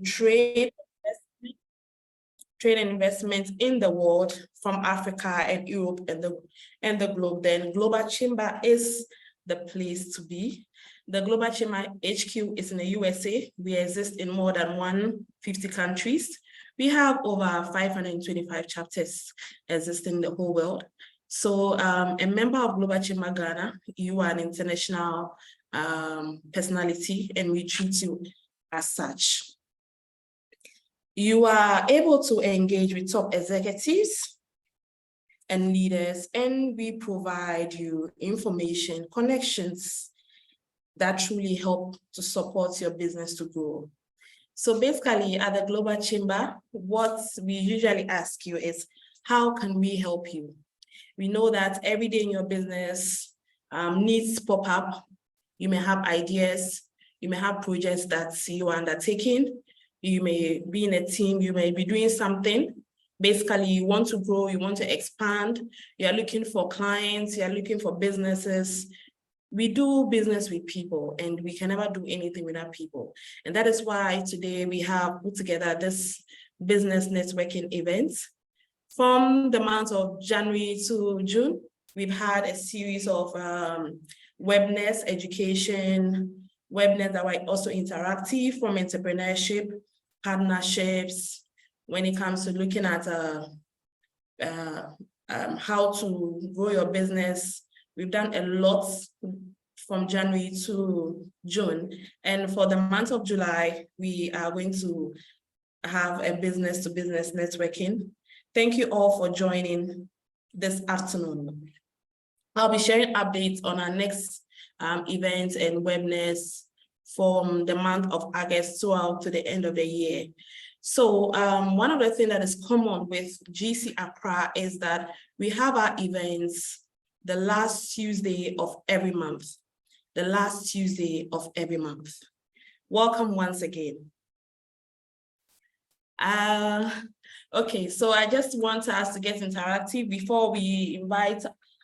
trade and investment in the world from Africa and Europe and the globe, then Global Chamber is the place to be. The Global Chamber HQ is in the USA. We exist in more than 150 countries. We have over 525 chapters existing in the whole world. So a member of Global Chamber Ghana, you are an international personality, and we treat you as such. You are able to engage with top executives and leaders, and we provide you information, connections that truly help to support your business to grow. So basically, at the Global Chamber, what we usually ask you is, how can we help you? We know that every day in your business, needs pop up. You may have ideas, you may have projects that you are undertaking. You may be in a team, you may be doing something. Basically, you want to grow, you want to expand, you're looking for clients, you're looking for businesses. We do business with people, and we can never do anything without people. And that is why today we have put together this business networking event. From the month of January to June, we've had a series of webinars, education, webinars that were also interactive, from entrepreneurship, partnerships, when it comes to looking at how to grow your business. We've done a lot from January to June. And for the month of July, we are going to have a business-to-business networking. Thank you all for joining this afternoon. I'll be sharing updates on our next events and webinars from the month of August throughout to the end of the year. So one of the things that is common with GC Accra is that we have our events the last Tuesday of every month. The last Tuesday of every month. Welcome once again. Okay, so I just want us to get interactive before we invite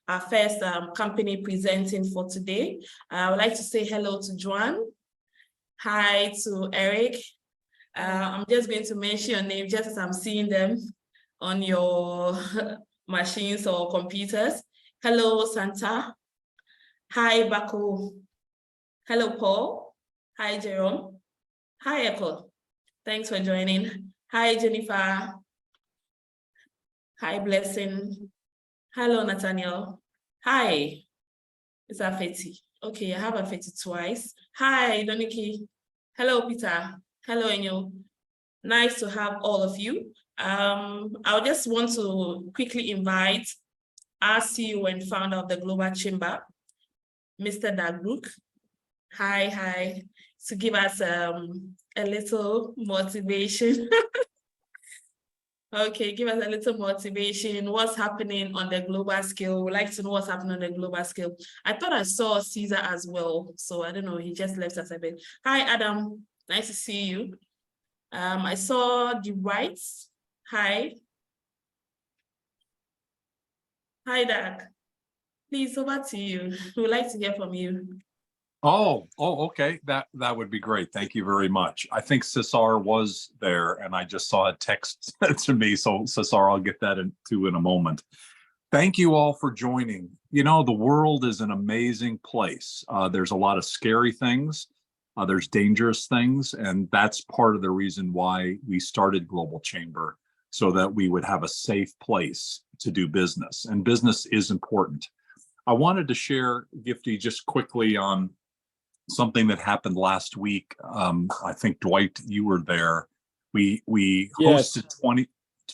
our first company presenting for today. I would like to say hello to Joanne. Hi to Eric. I'm just going to mention your name just as I'm seeing them on your machines or computers. Hello, Santa. Hi, Baku. Hello, Paul. Hi, Jerome. Hi, Echo. Thanks for joining. Hi, Jennifer. Hi, Blessing. Hello, Nathaniel. Hi, it's Afeti. Okay, I have Afeti twice. Hi, Doniki. Hello, Peter. Hello, Enyo. Nice to have all of you. I just want to quickly invite our CEO and founder of the Global Chamber, Mr. Dagbrook. Hi, to give us a little motivation. Okay, give us a little motivation. What's happening on the global scale? We'd like to know what's happening on the global scale. I thought I saw Caesar as well, so I don't know, he just left us a bit. Hi, Adam, nice to see you. I saw the Wrights. Hi. Hi, Doug. Please, over to you. We would like to hear from you. Oh, okay. That would be great. Thank you very much. I think Cesar was there, and I just saw a text to me. So Cesar, I'll get that into in a moment. Thank you all for joining. You know, the world is an amazing place. There's a lot of scary things. There's dangerous things, and that's part of the reason why we started Global Chamber, so that we would have a safe place to do business. And business is important. I wanted to share, Gifty, just quickly on something that happened last week. I think, Dwight, you were there. We hosted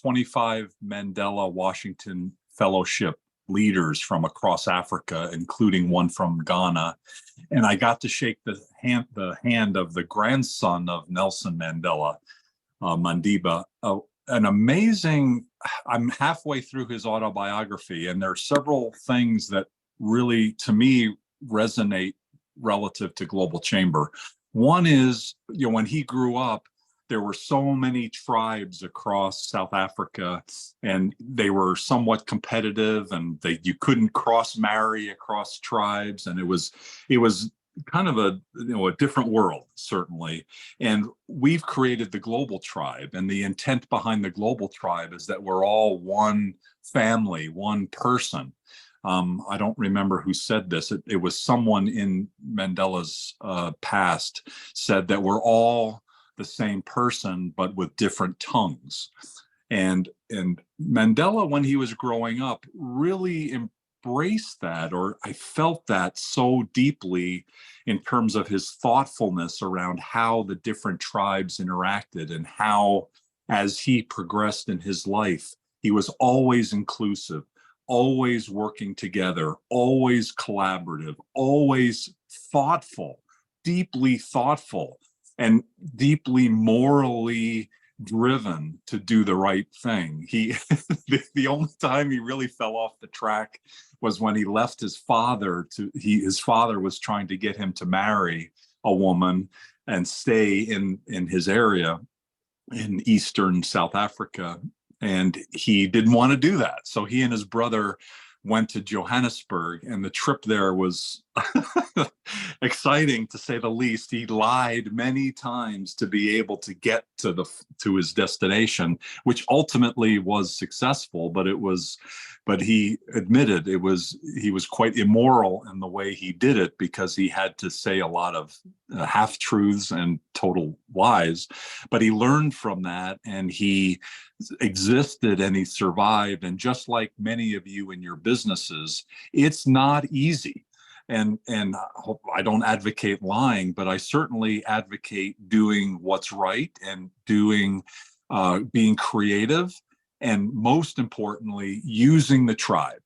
25 Mandela Washington Fellowship leaders from across Africa, including one from Ghana. And I got to shake the hand of the grandson of Nelson Mandela, Mandiba. An amazing, I'm halfway through his autobiography, and there are several things that really, to me, resonate relative to Global Chamber. One is, you know, when he grew up, there were so many tribes across South Africa, and they were somewhat competitive, and you couldn't cross marry across tribes, and it was kind of a different world, certainly. And we've created the global tribe, and the intent behind the global tribe is that we're all one family, one person. I don't remember who said this. It was someone in Mandela's past said that we're all the same person, but with different tongues. And Mandela, when he was growing up, really embraced that, or I felt that so deeply in terms of his thoughtfulness around how the different tribes interacted, and how, as he progressed in his life, he was always inclusive, always working together, always collaborative, always thoughtful, deeply thoughtful, and deeply morally driven to do the right thing. He the only time he really fell off the track was when he left his father his father was trying to get him to marry a woman and stay in his area in eastern South Africa, and he didn't want to do that. So he and his brother went to Johannesburg, and the trip there was exciting, to say the least. He lied many times to be able to get to his destination, which ultimately was successful. But he admitted he was quite immoral in the way he did it, because he had to say a lot of half truths and total lies. But he learned from that, and he existed, and he survived. And just like many of you in your businesses, it's not easy. And I don't advocate lying, but I certainly advocate doing what's right, and being creative, and most importantly, using the tribe,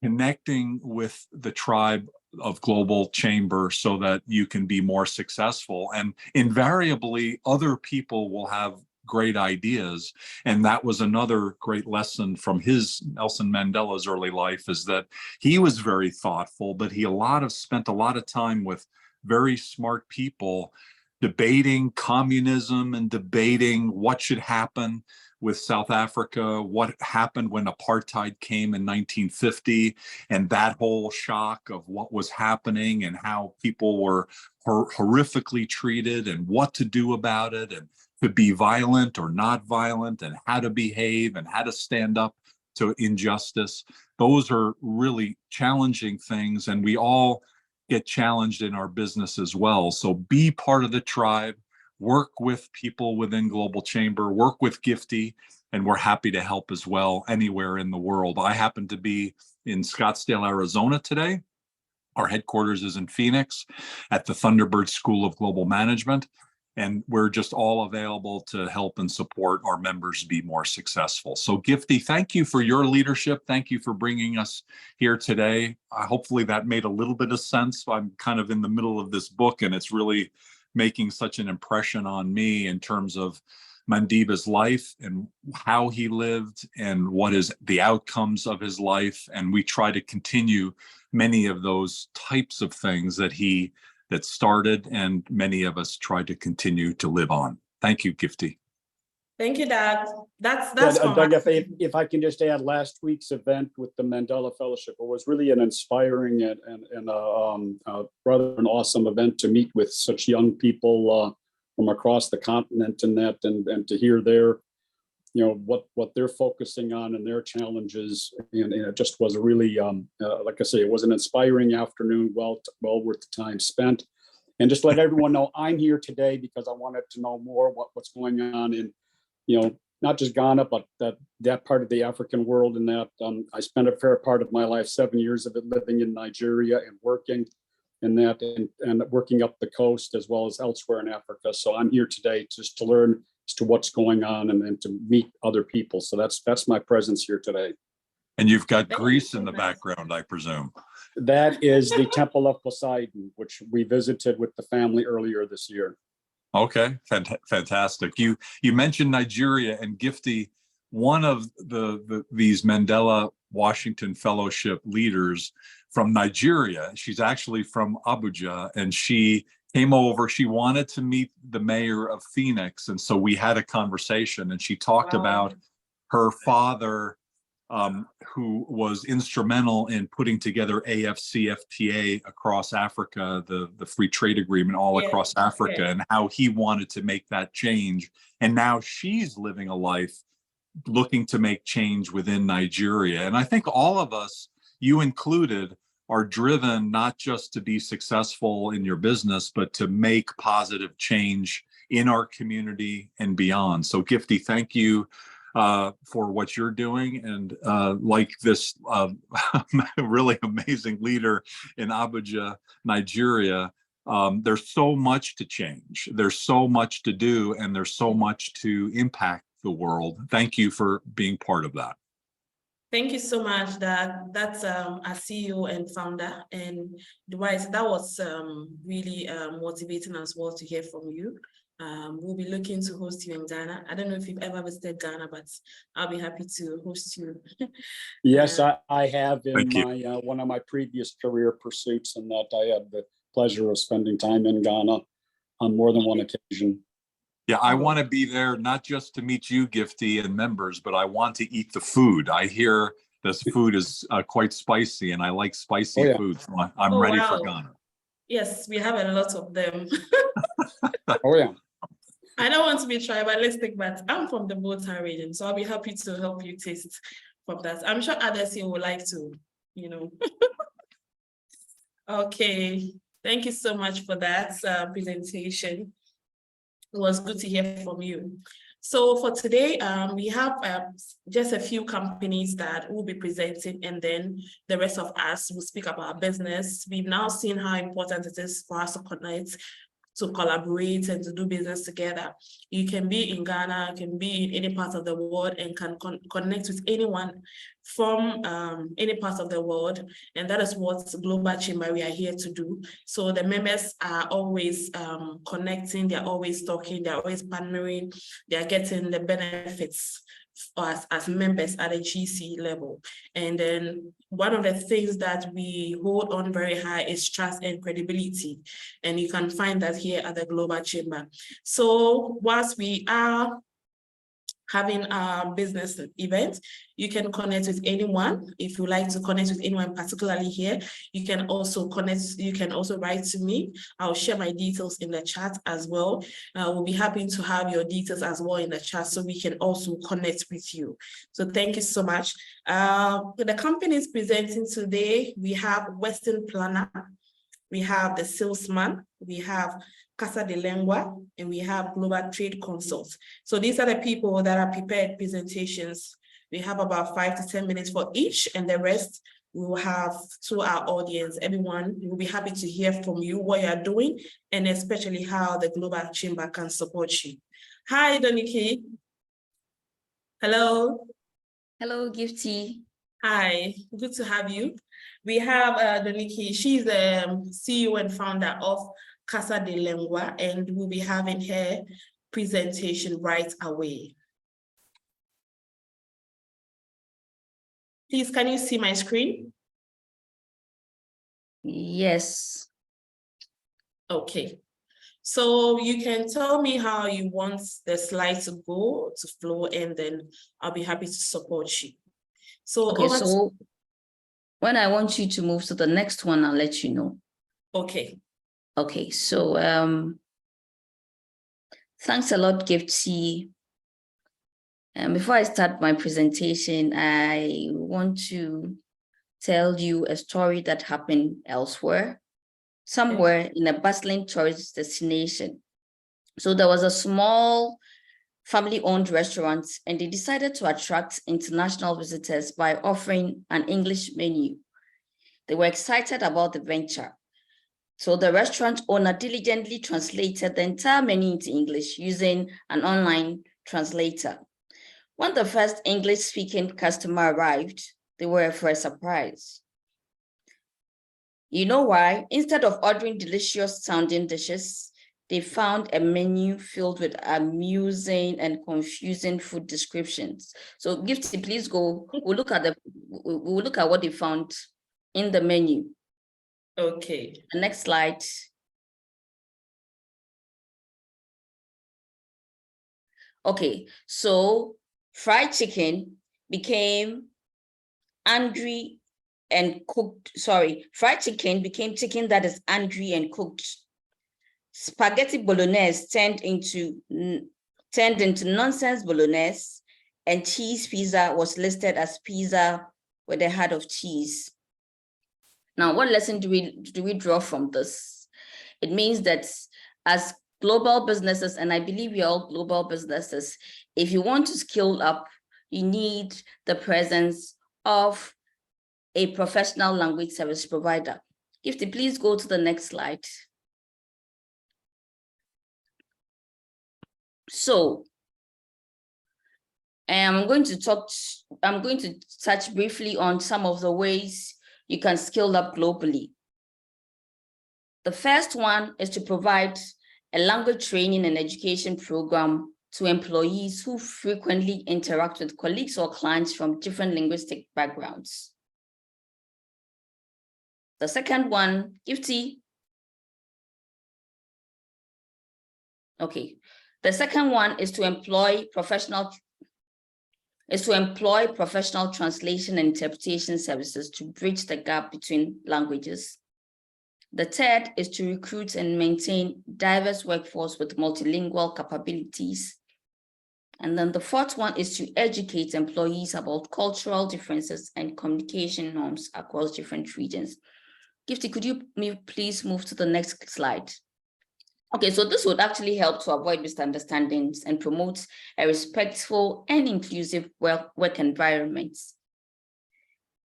connecting with the tribe of Global Chamber so that you can be more successful. And invariably, other people will have great ideas. And that was another great lesson from Nelson Mandela's early life, is that he was very thoughtful, but he spent a lot of time with very smart people debating communism and debating what should happen with South Africa, what happened when apartheid came in 1950, and that whole shock of what was happening and how people were horrifically treated, and what to do about it, and to be violent or not violent, and how to behave, and how to stand up to injustice. Those are really challenging things, and we all get challenged in our business as well. So be part of the tribe, work with people within Global Chamber, work with Gifty, and we're happy to help as well anywhere in the world. I happen to be in Scottsdale, Arizona today. Our headquarters is in Phoenix at the Thunderbird School of Global Management. And we're just all available to help and support our members be more successful. So Gifty, thank you for your leadership. Thank you for bringing us here today. Hopefully that made a little bit of sense. I'm kind of in the middle of this book, and it's really making such an impression on me in terms of Mandeba's life and how he lived and what is the outcomes of his life. And we try to continue many of those types of things that started, and many of us try to continue to live on. Thank you, Gifty. Thank you, Doug. That's Doug, if I can just add, last week's event with the Mandela Fellowship, it was really an inspiring and rather an awesome event to meet with such young people from across the continent, and to hear their, what they're focusing on and their challenges. And it just was a really, like I say, it was an inspiring afternoon, well worth the time spent. And just let everyone know, I'm here today because I wanted to know more what's going on in, not just Ghana, but that part of the African world. And that I spent a fair part of my life, 7 years of it, living in Nigeria and working in that, and working up the coast as well as elsewhere in Africa. So I'm here today just to learn as to what's going on and to meet other people. So that's my presence here today. And you've got Greece in the background, I presume. That is the Temple of Poseidon, which we visited with the family earlier this year. Okay, fantastic. You mentioned Nigeria, and Gifty, one of these Mandela Washington Fellowship leaders from Nigeria. She's actually from Abuja, and she came over. She wanted to meet the mayor of Phoenix, and so we had a conversation, and she talked about her father who was instrumental in putting together AFCFTA across Africa, the free trade agreement all across Africa, and how he wanted to make that change. And now she's living a life looking to make change within Nigeria. And I think all of us, you included, are driven not just to be successful in your business, but to make positive change in our community and beyond. So Gifty, thank you for what you're doing. And like this really amazing leader in Abuja, Nigeria, there's so much to change. There's so much to do, and there's so much to impact the world. Thank you for being part of that. Thank you so much. That's our CEO and founder, and Dwight, that was really motivating as well to hear from you. We'll be looking to host you in Ghana. I don't know if you've ever visited Ghana, but I'll be happy to host you. Yes, I have in my one of my previous career pursuits, and that I had the pleasure of spending time in Ghana on more than one occasion. Yeah, I want to be there not just to meet you, Gifty, and members, but I want to eat the food. I hear this food is quite spicy, and I like spicy food, so I'm ready for Ghana. Yes, we have a lot of them. Oh yeah. I don't want to be tribalistic, but I'm from the Volta region, so I'll be happy to help you taste from that. I'm sure others here would like to, you know. Okay, thank you so much for that presentation. It was good to hear from you. So for today, we have just a few companies that will be presenting, and then the rest of us will speak about our business. We've now seen how important it is for us to connect, to collaborate, and to do business together. You can be in Ghana, can be in any part of the world, and can connect with anyone from any part of the world. And that is what Global Chamber we are here to do. So the members are always connecting, they're always talking, they're always partnering, they're getting the benefits as members at a GC level. And then one of the things that we hold on very high is trust and credibility. And you can find that here at the Global Chamber. So whilst we are having a business event, you can connect with anyone. If you like to connect with anyone, particularly here, you can also connect, you can also write to me. I'll share my details in the chat as well. We'll be happy to have your details as well in the chat so we can also connect with you. So thank you so much. The companies presenting today, we have Western Planner, we have the Salesman, we have Casa de Lengua, and we have Global Trade Consults. So these are the people that are prepared presentations. We have about 5 to 10 minutes for each, and the rest we will have to our audience. Everyone, we will be happy to hear from you, what you are doing, and especially how the Global Chamber can support you. Hi, Doniki. Hello. Hello, Gifty. Hi, good to have you. We have Doniki. She's the CEO and founder of Casa de Lengua, and we'll be having her presentation right away. Please, can you see my screen? Yes. Okay. So you can tell me how you want the slide to go, to flow, and then I'll be happy to support you. So, okay, so when I want you to move to the next one, I'll let you know. Okay. Okay, so thanks a lot, Gifty. Before I start my presentation, I want to tell you a story that happened elsewhere, somewhere in a bustling tourist destination. So there was a small family-owned restaurant, and they decided to attract international visitors by offering an English menu. They were excited about the venture. So the restaurant owner diligently translated the entire menu into English using an online translator. When the first English-speaking customer arrived, they were for a surprise. You know why? Instead of ordering delicious sounding dishes, they found a menu filled with amusing and confusing food descriptions. So Gifty, please go. We'll look at what they found in the menu. Okay. The next slide. Okay, so fried chicken became angry and cooked, fried chicken became chicken that is angry and cooked. Spaghetti bolognese turned into nonsense bolognese, and cheese pizza was listed as pizza with a heart of cheese. Now, what lesson do we draw from this? It means that as global businesses, and I believe we are all global businesses, if you want to scale up, you need the presence of a professional language service provider. Gifty, please go to the next slide. So I'm going to touch briefly on some of the ways you can scale up globally. The first one is to provide a language training and education program to employees who frequently interact with colleagues or clients from different linguistic backgrounds. The second one, Gifty. Okay. The second one is to employ professional translation and interpretation services to bridge the gap between languages. The third is to recruit and maintain diverse workforce with multilingual capabilities. And then the fourth one is to educate employees about cultural differences and communication norms across different regions. Gifty, could you please move to the next slide? Okay, so this would actually help to avoid misunderstandings and promote a respectful and inclusive work environment.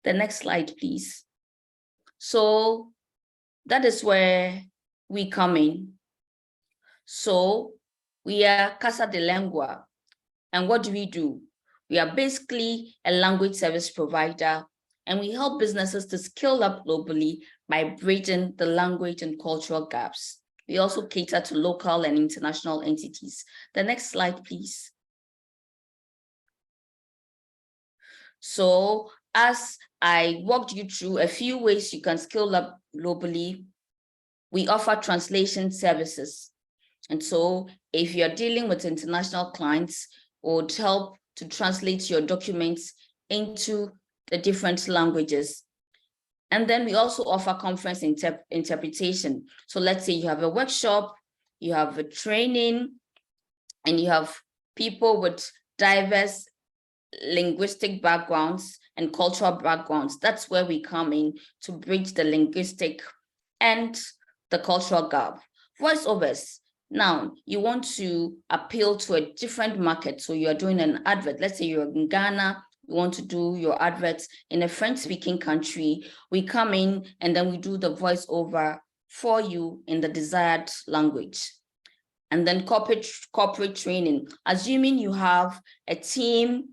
The next slide, please. So that is where we come in. So we are Casa de Lengua. And what do? We are basically a language service provider, and we help businesses to scale up globally by bridging the language and cultural gaps. We also cater to local and international entities. The next slide, please. So as I walked you through a few ways you can scale up globally, we offer translation services. And so if you're dealing with international clients, it would help to translate your documents into the different languages. And then we also offer conference interpretation. So let's say you have a workshop, you have a training, and you have people with diverse linguistic backgrounds and cultural backgrounds. That's where we come in to bridge the linguistic and the cultural gap. Voiceovers. Now, you want to appeal to a different market. So you're doing an advert. Let's say you're in Ghana, you want to do your adverts in a French-speaking country. We come in and then we do the voiceover for you in the desired language. And then corporate training. Assuming you have a team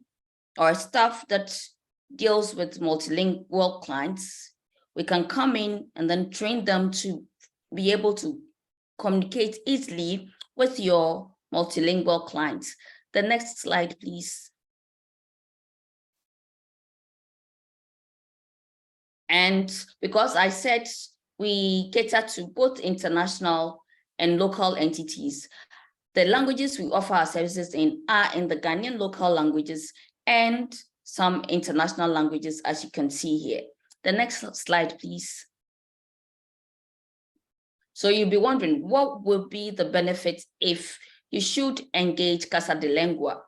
or a staff that deals with multilingual clients, we can come in and then train them to be able to communicate easily with your multilingual clients. The next slide, please. And because I said we cater to both international and local entities, the languages we offer our services in are in the Ghanaian local languages and some international languages, as you can see here. The next slide, please. So you'll be wondering, what will be the benefit if you should engage Casa de Lengua?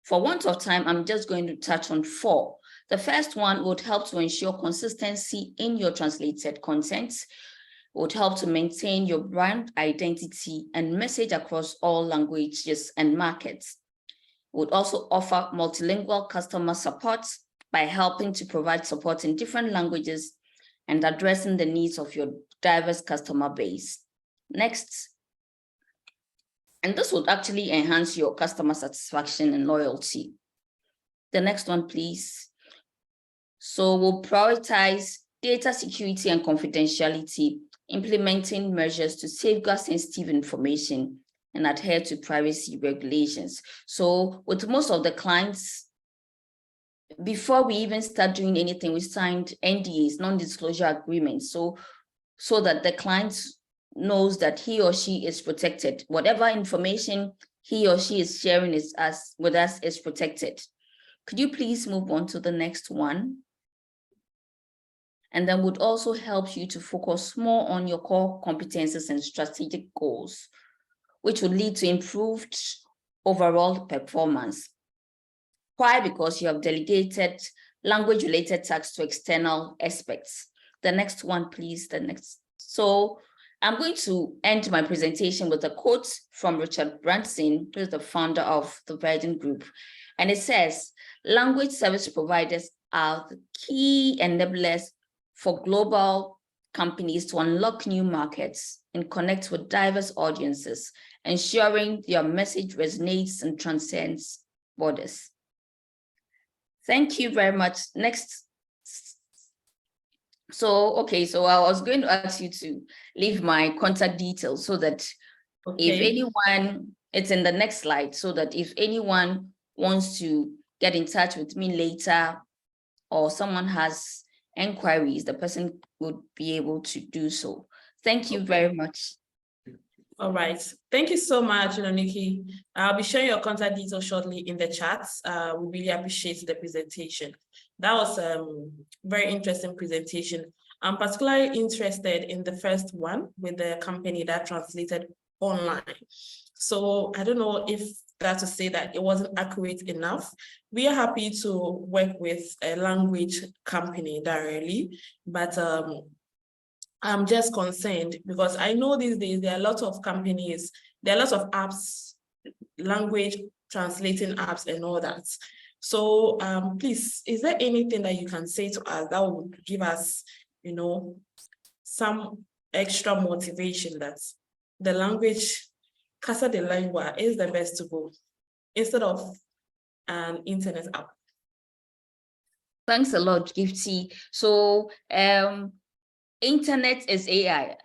For want of time, I'm just going to touch on 4. The first one would help to ensure consistency in your translated content. It would help to maintain your brand identity and message across all languages and markets. It would also offer multilingual customer support by helping to provide support in different languages and addressing the needs of your diverse customer base. Next. And this would actually enhance your customer satisfaction and loyalty. The next one, please. So we'll prioritize data security and confidentiality, implementing measures to safeguard sensitive information and adhere to privacy regulations. So with most of the clients, before we even start doing anything, we signed NDAs, non-disclosure agreements, so that the client knows that he or she is protected. Whatever information he or she is sharing with us is protected. Could you please move on to the next one? and then would also help you to focus more on your core competencies and strategic goals, which would lead to improved overall performance. Why? Because you have delegated language-related tasks to external experts. The next one, please, the next. So I'm going to end my presentation with a quote from Richard Branson, who is the founder of the Virgin Group. And it says, language service providers are the key enablers for global companies to unlock new markets and connect with diverse audiences, ensuring their message resonates and transcends borders. Thank you very much. Next. So, okay, so I was going to ask you to leave my contact details so that if anyone, it's in the next slide, so that if anyone wants to get in touch with me later or someone has inquiries, the person would be able to do so. Thank you very much. All right. Thank you so much, Nikki. I'll be sharing your contact details shortly in the chat. We really appreciate the presentation. That was a very interesting presentation. I'm particularly interested in the first one with the company that translated online. So I don't know if that's to say that it wasn't accurate enough. We are happy to work with a language company directly, but I'm just concerned because I know these days there are a lot of companies, there are lots of apps, language translating apps and all that. So please, is there anything that you can say to us that would give us, you know, some extra motivation that the language, Casa de Lengua, is the best to go instead of an internet app? Thanks a lot, Gifty. So internet is AI.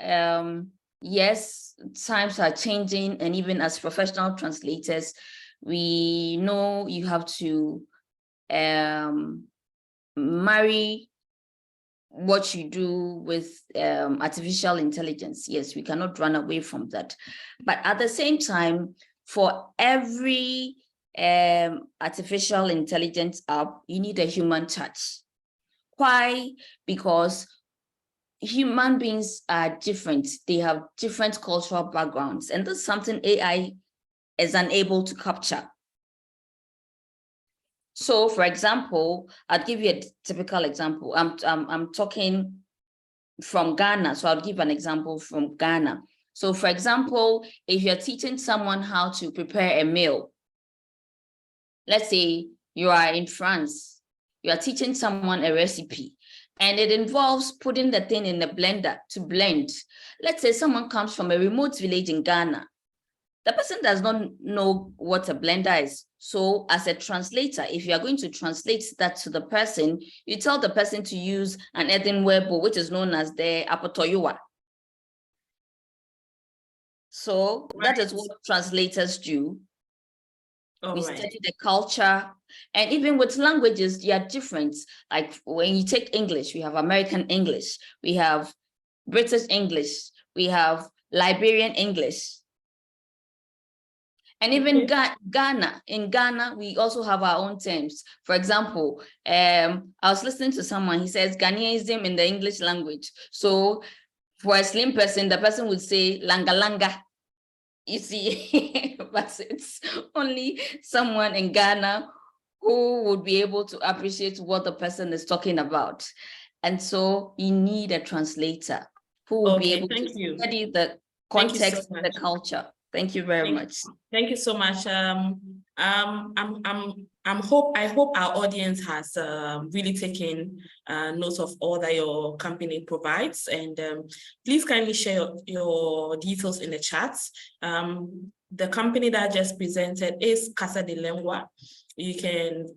Yes, times are changing, and even as professional translators, we know you have to marry what you do with artificial intelligence. Yes, we cannot run away from that. But at the same time, for every artificial intelligence app, you need a human touch. Why? Because human beings are different. They have different cultural backgrounds, and that's something AI is unable to capture. So, for example, I'll give you a typical example. I'm talking from Ghana, so I'll give an example from Ghana. So, for example, if you're teaching someone how to prepare a meal, let's say you are in France, you are teaching someone a recipe, and it involves putting the thing in the blender to blend. Let's say someone comes from a remote village in Ghana. The person does not know what a blender is. So as a translator, if you are going to translate that to the person, you tell the person to use an earthenware bowl, which is known as the apotoyua. So that is what translators do. We study the culture, and even with languages, they are different. Like when you take English, we have American English, we have British English, we have Liberian English. And even Ghana, in Ghana, we also have our own terms. For example, I was listening to someone, he says Ghanaianism in the English language. So for a slim person, the person would say langa langa. You see, but it's only someone in Ghana who would be able to appreciate what the person is talking about. And so you need a translator who will be able to study the context, the culture. Thank you very much. Thank you so much. I hope our audience has really taken note of all that your company provides, and please kindly share your details in the chat. The company that I just presented is Casa de Lengua. You can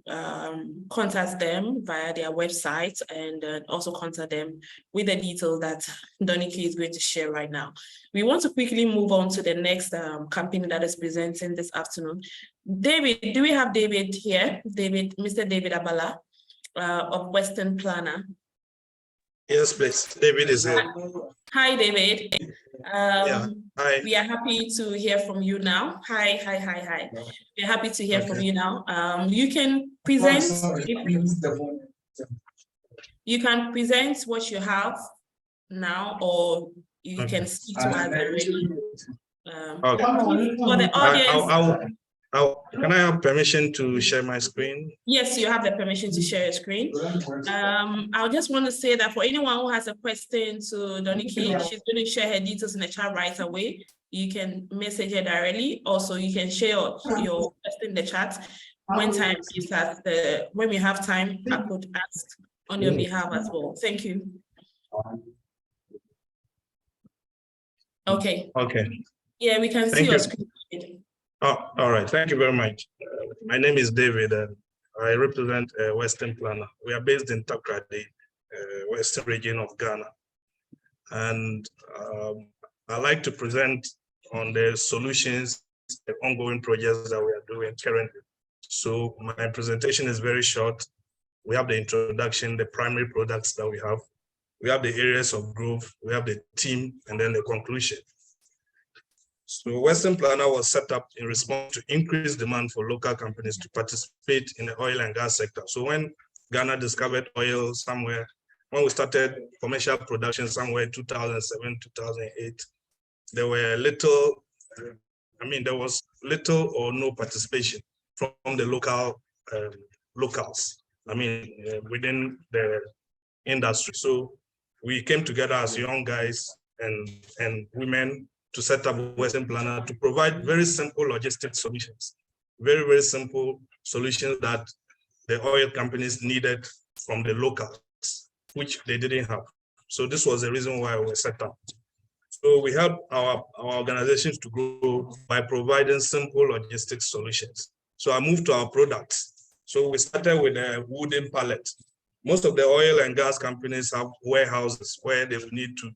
contact them via their website and also contact them with the details that Doniki is going to share right now. We want to quickly move on to the next company that is presenting this afternoon. David, do we have David here? David, Mr. David Abala of Western Planner. Yes, please. David is here. Hi, David. Hi. We are happy to hear from you now. Hi. We're happy to hear from you now. You can present. You can present what you have now, or you Okay. can speak to us directly. Okay. For the audience, Can I have permission to share my screen? yes, you have the permission to share your screen. I just want to say that for anyone who has a question to Doniki, she's going to share her details in the chat right away. You can message her directly. Also, you can share your question in the chat. When time gives us when we have time, I could ask on your behalf as well. Thank you. Okay. Okay. Yeah, we can see Thank your you. screen. Oh, all right. Thank you very much. My name is David, and I represent Western Planner. We are based in Accra, the western region of Ghana. And I'd like to present on the solutions, the ongoing projects that we are doing currently. So my presentation is very short. We have the introduction, the primary products that we have. We have the areas of growth, we have the team, and then the conclusion. So Western Planner was set up in response to increased demand for local companies to participate in the oil and gas sector. So when Ghana discovered oil somewhere, when we started commercial production somewhere in 2007, 2008, there were little, there was little or no participation from the locals, within the industry. So we came together as young guys and women to set up Western Planner to provide very simple logistic solutions, very, very simple solutions that the oil companies needed from the locals, which they didn't have. So this was the reason why we were set up. So we help our organizations to grow by providing simple logistics solutions. So I moved to our products. So we started with a wooden pallet. Most of the oil and gas companies have warehouses where they will need to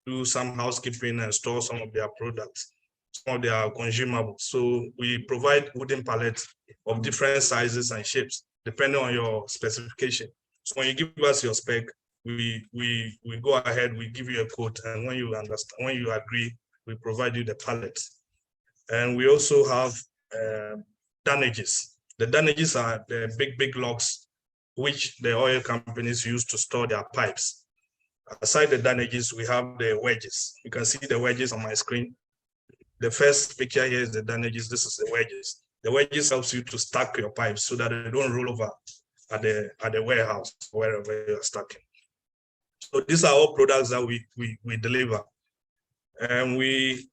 do some housekeeping and store some of their products, some of their consumables. So we provide wooden pallets of different sizes and shapes, depending on your specification. So when you give us your spec, we go ahead, we give you a quote, and when you understand, when you agree, we provide you the pallets. And we also have damages. The damages are the big logs which the oil companies use to store their pipes. Aside the damages, we have the wedges. You can see the wedges on my screen. The first picture here is the damages. This is the wedges. The wedges helps you to stack your pipes so that they don't roll over at the warehouse, wherever you're stacking. So these are all products that we deliver. And we,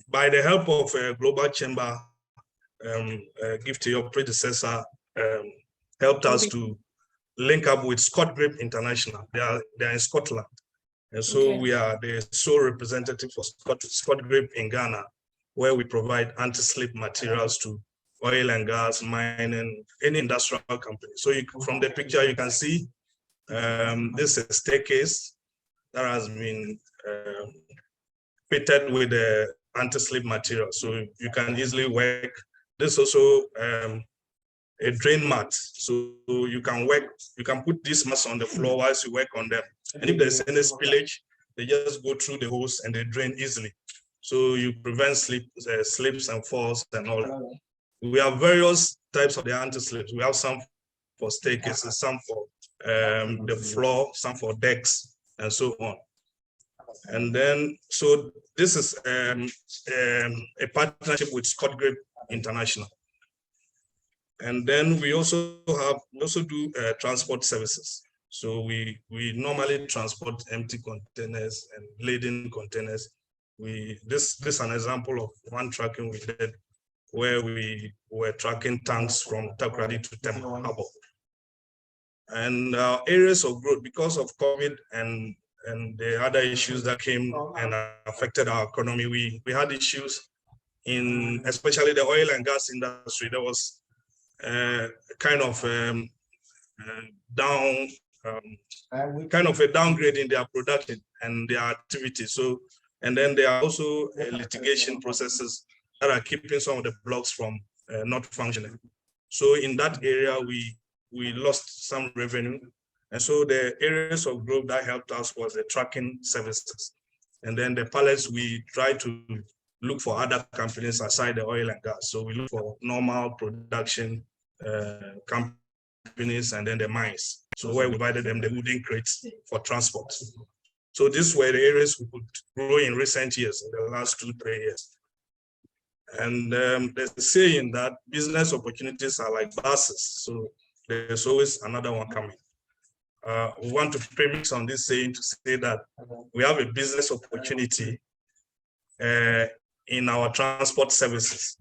by the help of Global Chamber, Gift to your predecessor, helped us to link up with Scott Grip International. They are in Scotland. And so we are the sole representative for Scott Grip in Ghana, where we provide anti-slip materials to oil and gas, mining, any industrial company. So from the picture, you can see this is a staircase that has been fitted with the anti-slip material. So you can easily work. This also a drain mat. So you can put this mats on the floor whilst you work on them. And if there's any spillage, they just go through the hose and they drain easily. So you prevent slips and falls and all that. We have various types of the anti-slips. We have some for staircases, some for the floor, some for decks, and so on. And then, so this is a partnership with Scott Grip International. And then we also do transport services. So we normally transport empty containers and laden containers. This is an example of one tracking we did where we were tracking tanks from Takoradi to Tem Harbor. And areas of growth because of COVID and the other issues that came and affected our economy. We had issues in especially the oil and gas industry. There was kind of a downgrade in their production and their activity. So, and then there are also litigation processes that are keeping some of the blocks from not functioning. So in that area, we lost some revenue. And so the areas of growth that helped us was the tracking services. And then the pallets, we try to look for other companies aside the oil and gas. So we look for normal production companies companies and then the mines. So where we provided them the wooden crates for transport. So these were the areas we could grow in recent years, in the last 2-3 years. And there's a saying that business opportunities are like buses. So there's always another one coming. We want to premise on this saying to say that we have a business opportunity in our transport services.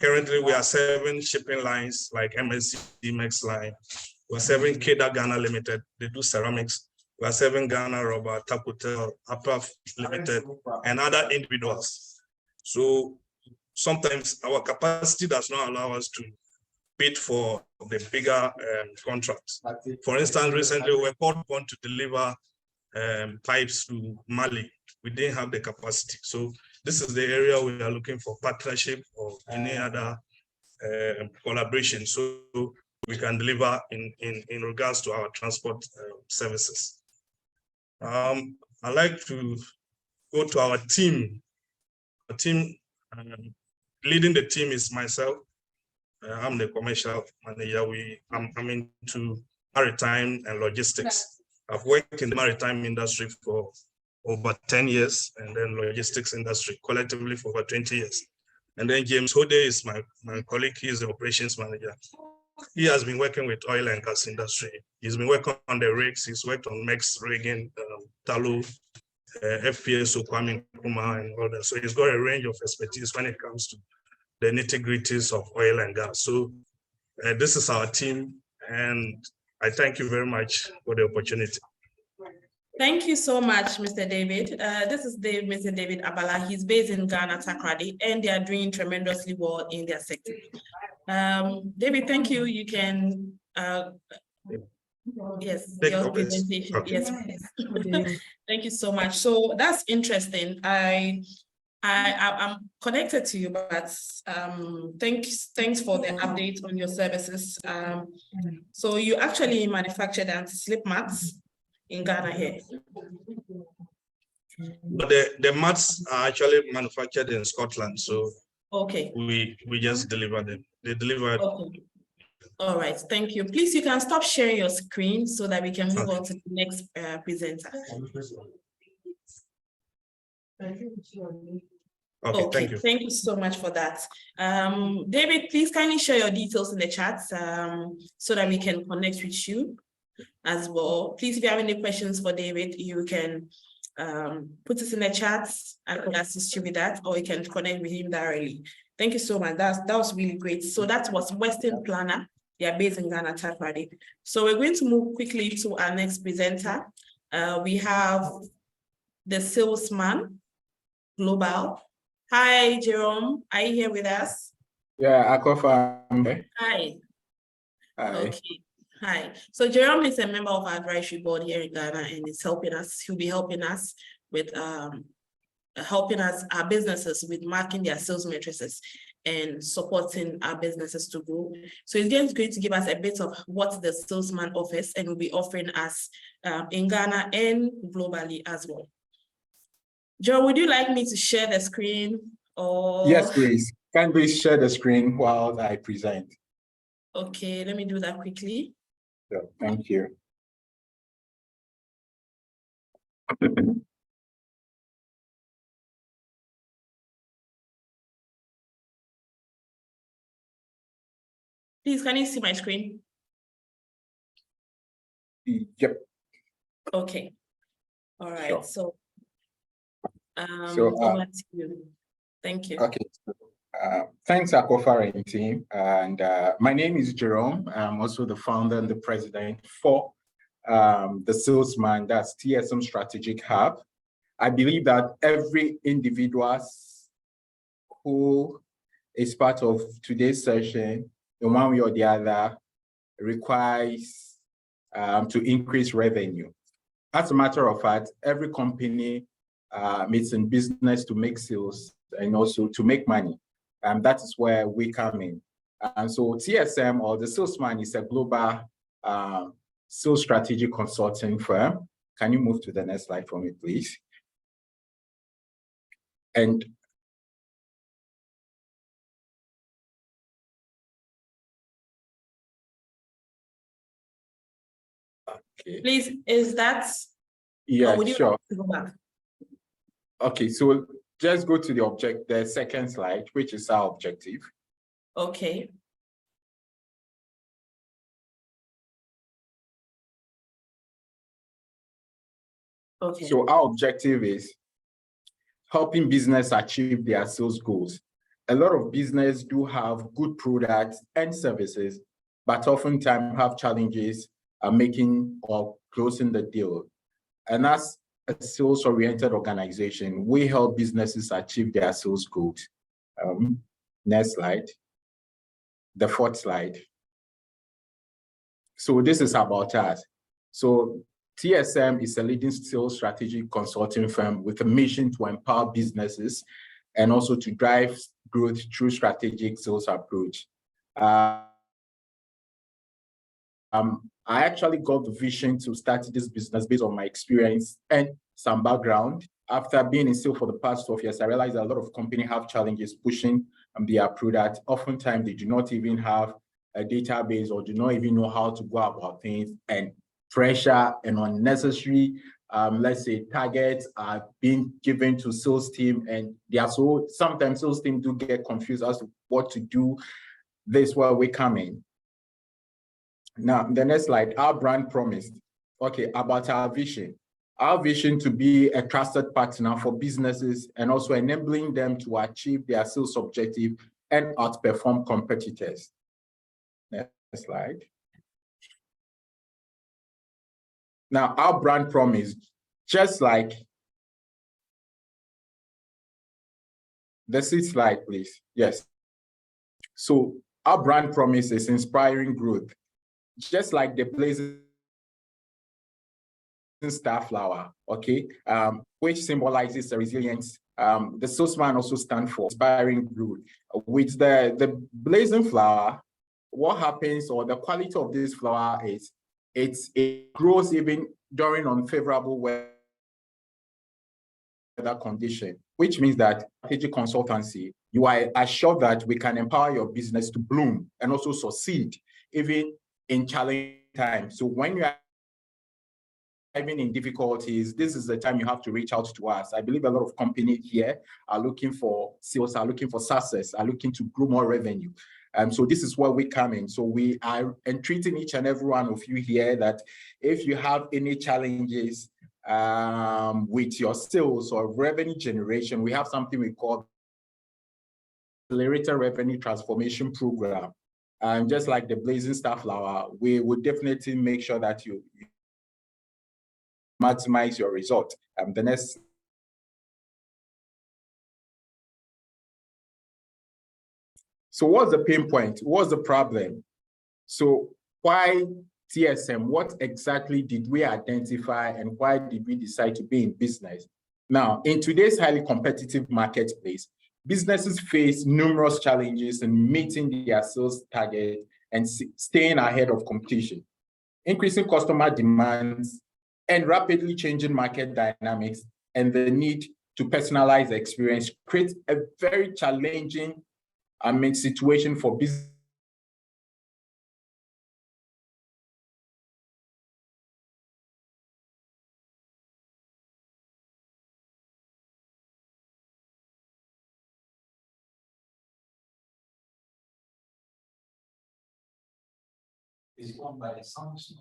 Currently, we are serving shipping lines like MSC, Max Line. We're serving Keda Ghana Limited. They do ceramics. We are serving Ghana Rubber, Takutel, Apaf Limited, and other individuals. So sometimes our capacity does not allow us to bid for the bigger contracts. For instance, recently we were called upon to deliver pipes to Mali. We didn't have the capacity. So this is the area we are looking for partnership or any other collaboration, so we can deliver in regards to our transport services. I'd like to go to our team. Our team, leading the team is myself. I'm the commercial manager. I'm into maritime and logistics. I've worked in the maritime industry for over 10 years, and then logistics industry collectively for over 20 years. And then James Hode is my colleague. He is the operations manager. He has been working with oil and gas industry. He's been working on the rigs. He's worked on Mex, rigging, Talu, FPS, Kwame Nkrumah, and all that. So he's got a range of expertise when it comes to the nitty-gritties of oil and gas. So this is our team, and I thank you very much for the opportunity. Thank you so much, Mr. David. This is Mr. David Abala. He's based in Ghana, Accra, and they are doing tremendously well in their sector. David, thank you. You can, yes, your presentation. Okay. Yes, please. Thank you so much. So that's interesting. I'm connected to you, but thanks for the update on your services. So you actually manufactured anti-slip mats in Ghana here. But the mats are actually manufactured in Scotland, so okay, we just deliver them. They deliver. Okay. All right, thank you. Please, you can stop sharing your screen so that we can move on to the next presenter. Okay, thank you. Thank you so much for that. David, please kindly share your details in the chat so that we can connect with you as well. Please, if you have any questions for David, you can put it in the chat. I could assist you with that, or you can connect with him directly. Thank you so much. That was really great. So that was Western Planner. They are based in Ghana, Takoradi. So we're going to move quickly to our next presenter. We have the salesman global. Hi, Jerome. Are you here with us? Yeah, Akofa. Hi. Hi. Okay. Hi. So Jerome is a member of our advisory board here in Ghana, and is helping us. He'll be helping us with our businesses with marking their sales matrices and supporting our businesses to grow. So he's going to give us a bit of what the salesman offers, and will be offering us in Ghana and globally as well. Joe, would you like me to share the screen or? Yes, please. Can we share the screen while I present? Okay, let me do that quickly. So, thank you. Please, can you see my screen? Yep. Okay. All right. Sure. So, over to you. Thank you. Okay. Thanks, Akofa and team. And my name is Jerome. I'm also the founder and the president for the Salesman, that's TSM Strategic Hub. I believe that every individual who is part of today's session, in one way or the other, requires to increase revenue. As a matter of fact, every company is in business to make sales and also to make money. That is where we come in. And so TSM, or the Salesman, is a global sales strategic consulting firm. Can you move to the next slide for me, please? And Okay. Please, is that, Yeah, or would you sure. like to go back? Okay, so just go to the second slide, which is our objective. Okay. Okay. So our objective is helping business achieve their sales goals. A lot of business do have good products and services, but oftentimes have challenges making or closing the deal. And as a sales-oriented organization, we help businesses achieve their sales goals. Next slide. The fourth slide. So this is about us. So TSM is a leading sales strategic consulting firm with a mission to empower businesses and also to drive growth through strategic sales approach. I actually got the vision to start this business based on my experience and some background. After being in sales for the past 12 years, I realized a lot of companies have challenges pushing their product. Oftentimes, they do not even have a database or do not even know how to go about things, and pressure and unnecessary, let's say, targets are being given to sales team, and they are so sometimes sales team do get confused as to what to do. This is where we come in. Now, the next slide, our brand promise. Okay, about our vision. Our vision to be a trusted partner for businesses and also enabling them to achieve their sales objective and outperform competitors. Next slide. Now, our brand promise, just like the sixth slide, please. Yes. So our brand promise is inspiring growth, just like the blazing star flower, okay, which symbolizes resilience. The salesman also stands for inspiring growth. With the blazing flower, what happens, or the quality of this flower is it grows even during unfavorable weather condition, which means that strategic consultancy, you are assured that we can empower your business to bloom and also succeed even in challenging times. So when you are even in difficulties, this is the time you have to reach out to us. I believe a lot of companies here are looking for sales, are looking for success, are looking to grow more revenue. So this is where we come in. So we are entreating each and every one of you here that if you have any challenges with your sales or revenue generation, we have something we call Accelerator Revenue Transformation Program. And just like the Blazing Star Flower, we will definitely make sure that you maximize your result. The next. So what's the pain point? What's the problem? So why TSM? What exactly did we identify and why did we decide to be in business? Now, in today's highly competitive marketplace, businesses face numerous challenges in meeting their sales target and staying ahead of competition. Increasing customer demands and rapidly changing market dynamics and the need to personalize the experience creates a very challenging situation for business. Is won by the songs.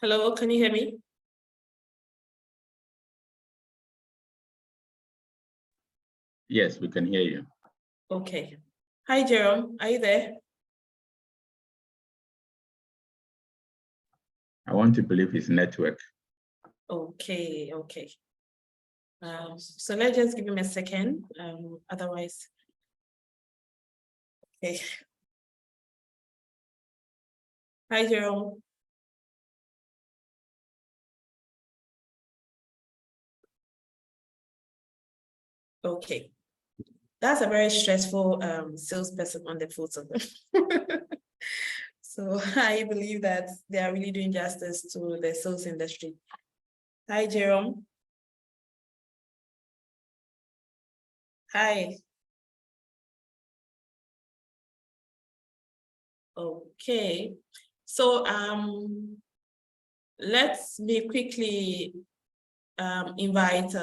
Hello, can you hear me? Yes, we can hear you. Okay. Hi, Jerome. Are you there? I want to believe his network. Okay, okay. So let's just give him a second. Otherwise. Okay. Hi, Jerome. Okay. That's a very stressful salesperson on the photo. So I believe that they are really doing justice to the sales industry. Hi, Jerome. Hi. Okay. So Let me quickly invite,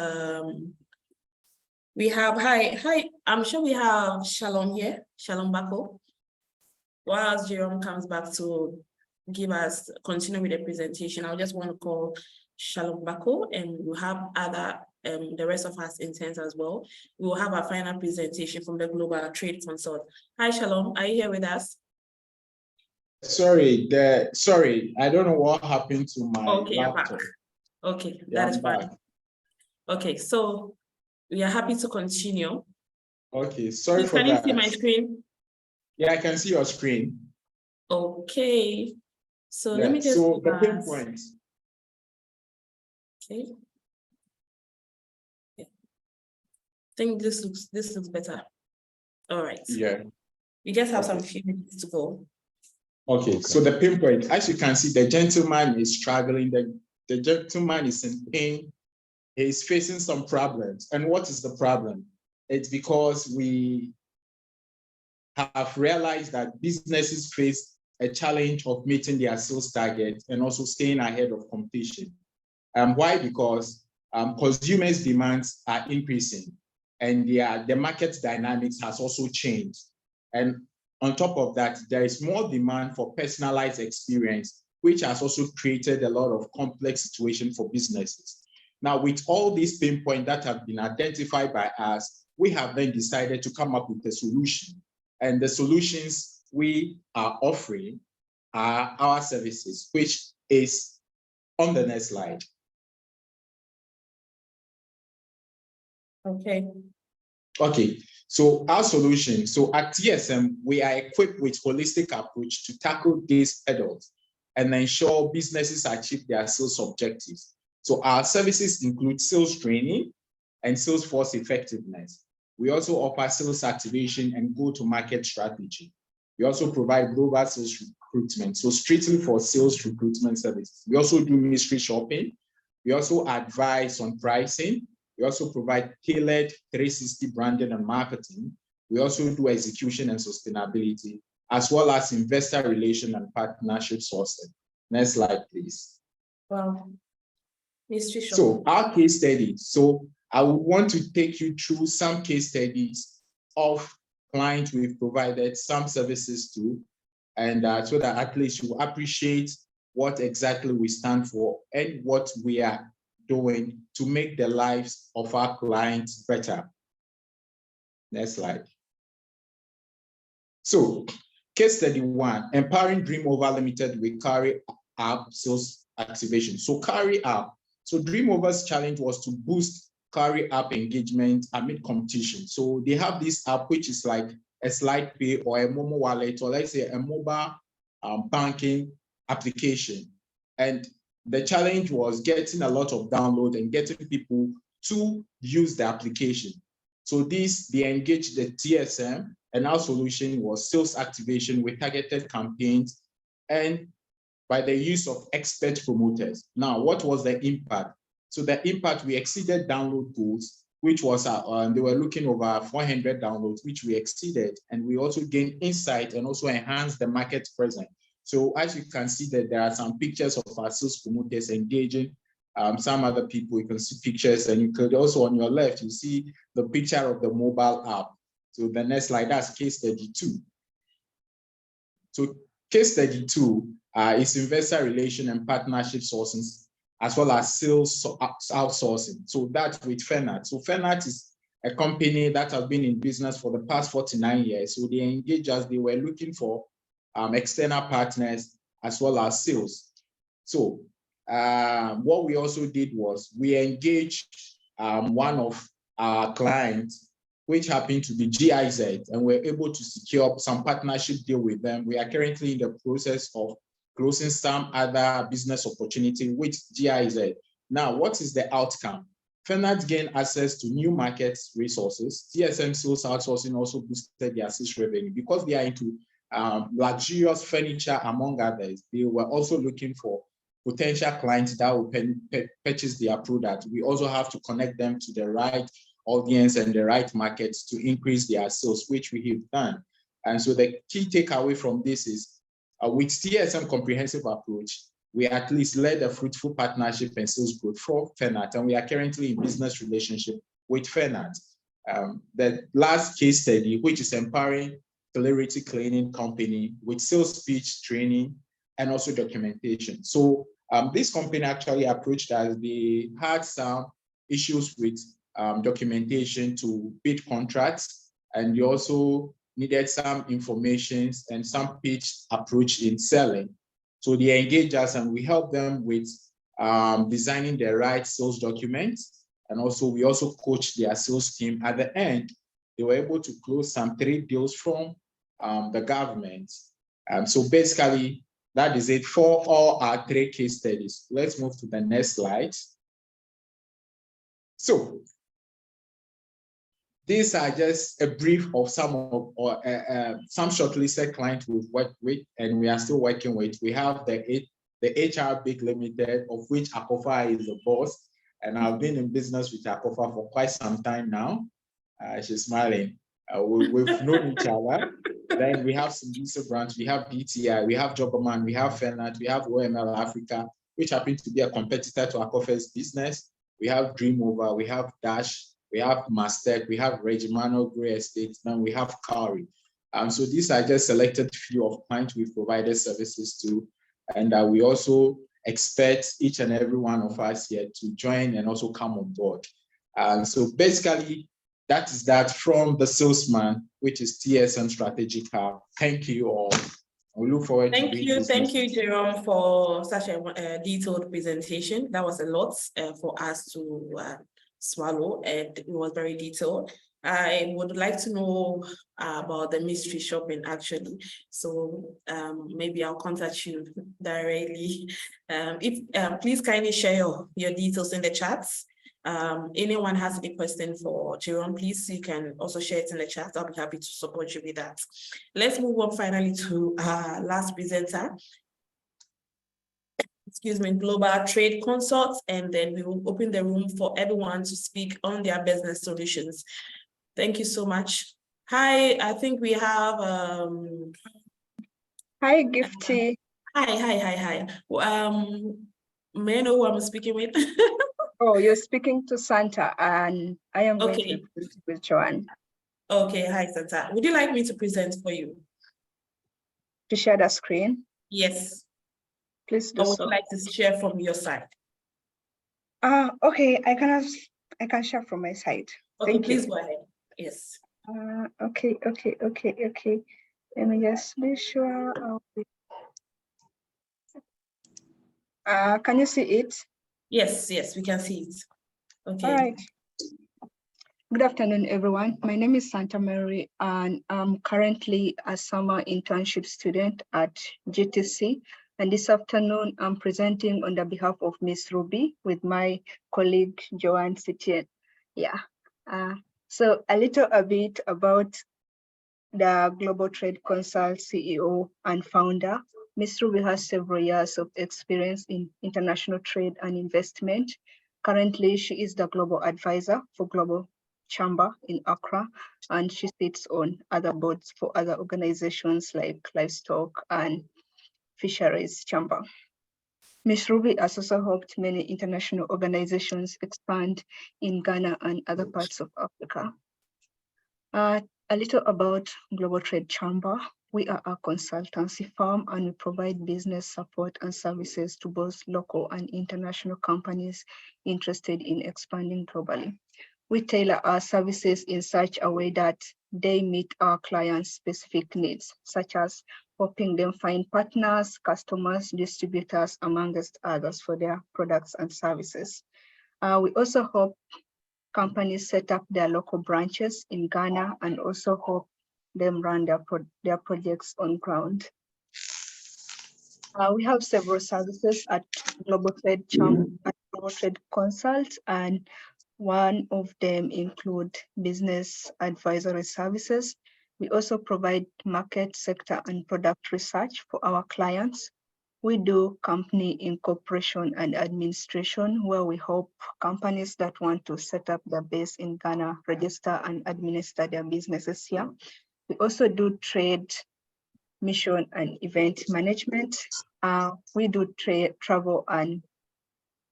we have, hi, I'm sure we have Shalom here, Shalom Bako. Whilst Jerome comes back to continue with the presentation, I just want to call Shalom Bako, and we'll have other, the rest of us interns as well. We will have a final presentation from the Global Trade Consult. Hi, Shalom, are you here with us? Sorry, I don't know what happened to my laptop. Okay, Yeah, that is I'm fine. back. Okay, so we are happy to continue. Okay, sorry Please, for can you that. see my screen? Yeah, I can see your screen. Okay, so let Yeah, me just so the pass. pinpoint. Okay. I think this looks better. All right. Yeah. We just have some Okay. few minutes to go. Okay, so the pinpoint, as you can see, the gentleman is struggling. The gentleman is in pain. He's facing some problems. And what is the problem? It's because we have realized that businesses face a challenge of meeting their sales targets and also staying ahead of competition. Why? Because consumers' demands are increasing, and the market dynamics has also changed. And on top of that, there is more demand for personalized experience, which has also created a lot of complex situations for businesses. Now, with all these pain points that have been identified by us, we have then decided to come up with a solution. And the solutions we are offering are our services, which is on the next slide. Okay. Okay, so our solution, so at TSM, we are equipped with holistic approach to tackle these hurdles and ensure businesses achieve their sales objectives. So our services include sales training and sales force effectiveness. We also offer sales activation and go-to-market strategy. We also provide global sales recruitment, so strictly for sales recruitment services. We also do mystery shopping. We also advise on pricing. We also provide tailored 360 branding and marketing. We also do execution and sustainability, as well as investor relation and partnership sourcing. Next slide, please. Wow. Mystery shop. So our case study. So I would want to take you through some case studies of clients we've provided some services to, and so that at least you appreciate what exactly we stand for and what we are doing to make the lives of our clients better. Next slide. So case study 1, empowering Dream Over Limited with Carry App sales activation. So Carry App. So Dream Over's challenge was to boost Carry App engagement amid competition. So they have this app, which is like a slide pay or a Momo wallet, or let's say a mobile banking application. And the challenge was getting a lot of download and getting people to use the application. So they engaged the TSM, and our solution was sales activation with targeted campaigns and by the use of expert promoters. Now, what was the impact? So the impact, we exceeded download goals, which was, they were looking over 400 downloads, which we exceeded. And we also gained insight and also enhanced the market presence. So as you can see that there are some pictures of our sales promoters engaging some other people. You can see pictures, and you could also on your left, you see the picture of the mobile app. So the next slide, that's case study 2. So case study 2 is investor relation and partnership sourcing, as well as sales outsourcing. So that's with Fenat. So Fenat is a company that has been in business for the past 49 years. So they engage us, they were looking for external partners as well as sales. So what we also did was we engaged one of our clients, which happened to be GIZ, and we're able to secure some partnership deal with them. We are currently in the process of closing some other business opportunity with GIZ. Now, what is the outcome? Fenat gained access to new market resources. TSM sales outsourcing also boosted their sales revenue because they are into luxurious furniture, among others. They were also looking for potential clients that will purchase their product. We also have to connect them to the right audience and the right markets to increase their sales, which we have done. And so the key takeaway from this is with TSM comprehensive approach, we at least led a fruitful partnership and sales growth for FENAT, and we are currently in business relationship with FENAT. The last case study, which is empowering Clarity Cleaning Company with sales pitch training and also documentation. So this company actually approached us. They had some issues with documentation to bid contracts, and they also needed some information and some pitch approach in selling. So they engaged us and we helped them with designing the right sales documents. And also we also coached their sales team. At the end, they were able to close some 3 deals from the government. So basically, that is it for all our 3 case studies. Let's move to the next slide. So these are just a brief of some of some shortlisted clients we've worked with and we are still working with. We have the HR Big Limited, of which Akofa is the boss, and I've been in business with Akofa for quite some time now. She's smiling. We've known each other. Then we have some user brands, we have BTI, we have Jobberman, we have FENAT, we have OML Africa, which happens to be a competitor to Akofa's business. We have Dreamover, we have Dash, we have Mastec, we have Regimano Gray Estate, then we have Kauri. So these are just selected few of clients we've provided services to. And we also expect each and every one of us here to join and also come on board. So basically, that is that from the salesman, which is TSM Strategic Hub. Thank you all. We look forward to Thank you, Jerome, for such a detailed presentation. That was a lot for us to swallow, and it was very detailed. I would like to know about the mystery shopping actually. So maybe I'll contact you directly. Please kindly share your details in the chats. Anyone has any question for Jerome, please, you can also share it in the chat. I'll be happy to support you with that. Let's move on finally to our last presenter. Excuse me, Global Trade Consults, and then we will open the room for everyone to speak on their business solutions. Thank you so much. Hi, I think we have Hi, Gifty. Hi. May I know who I'm speaking with? Oh, you're speaking to Santa, and I am going to present with Joanne. Okay, hi Santa. Would you like me to present for you? To share the screen? Yes. Please do or would so. you like to share from your side? Okay, I can share from my side. Okay, Thank please you. go ahead. Yes. Okay. Let me just be sure. Can you see it? Yes, we can see it. Okay. All right. Good afternoon, everyone. My name is Santa Mary, and I'm currently a summer internship student at GTC. And this afternoon, I'm presenting on the behalf of Miss Ruby with my colleague, Joanne Sitien. Yeah. So a little bit about the Global Trade Consult CEO and founder. Ms. Ruby has several years of experience in international trade and investment. Currently, she is the global advisor for Global Chamber in Accra, and she sits on other boards for other organizations like Livestock and Fisheries Chamber. Ms. Ruby has also helped many international organizations expand in Ghana and other parts of Africa. A little about Global Trade Chamber. We are a consultancy firm and we provide business support and services to both local and international companies interested in expanding globally. We tailor our services in such a way that they meet our clients' specific needs, such as helping them find partners, customers, distributors, amongst others for their products and services. We also help companies set up their local branches in Ghana and also help them run their projects on ground. We have several services at Global Trade Chamber, at Global Trade Consult, and one of them include business advisory services. We also provide market sector and product research for our clients. We do company incorporation and administration, where we help companies that want to set up their base in Ghana, register and administer their businesses here. We also do trade mission and event management. We do travel and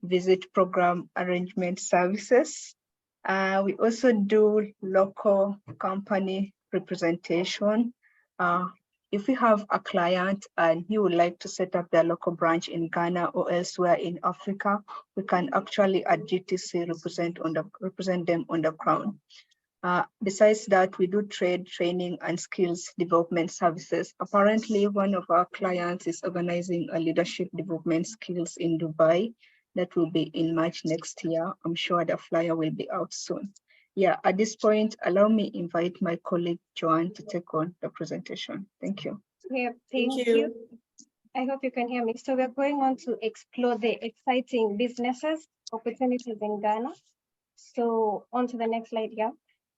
visit program arrangement services. We also do local company representation. If we have a client and he would like to set up their local branch in Ghana or elsewhere in Africa, we can actually at GTC represent them on the ground. Besides that, we do training and skills development services. Apparently, one of our clients is organizing a leadership development skills in Dubai. That will be in March next year. I'm sure the flyer will be out soon. Yeah, at this point, allow me invite my colleague Joanne to take on the presentation. Thank you. Yeah, thank you. I hope you can hear me. So we're going on to explore the exciting businesses opportunities in Ghana. So on to the next slide, yeah.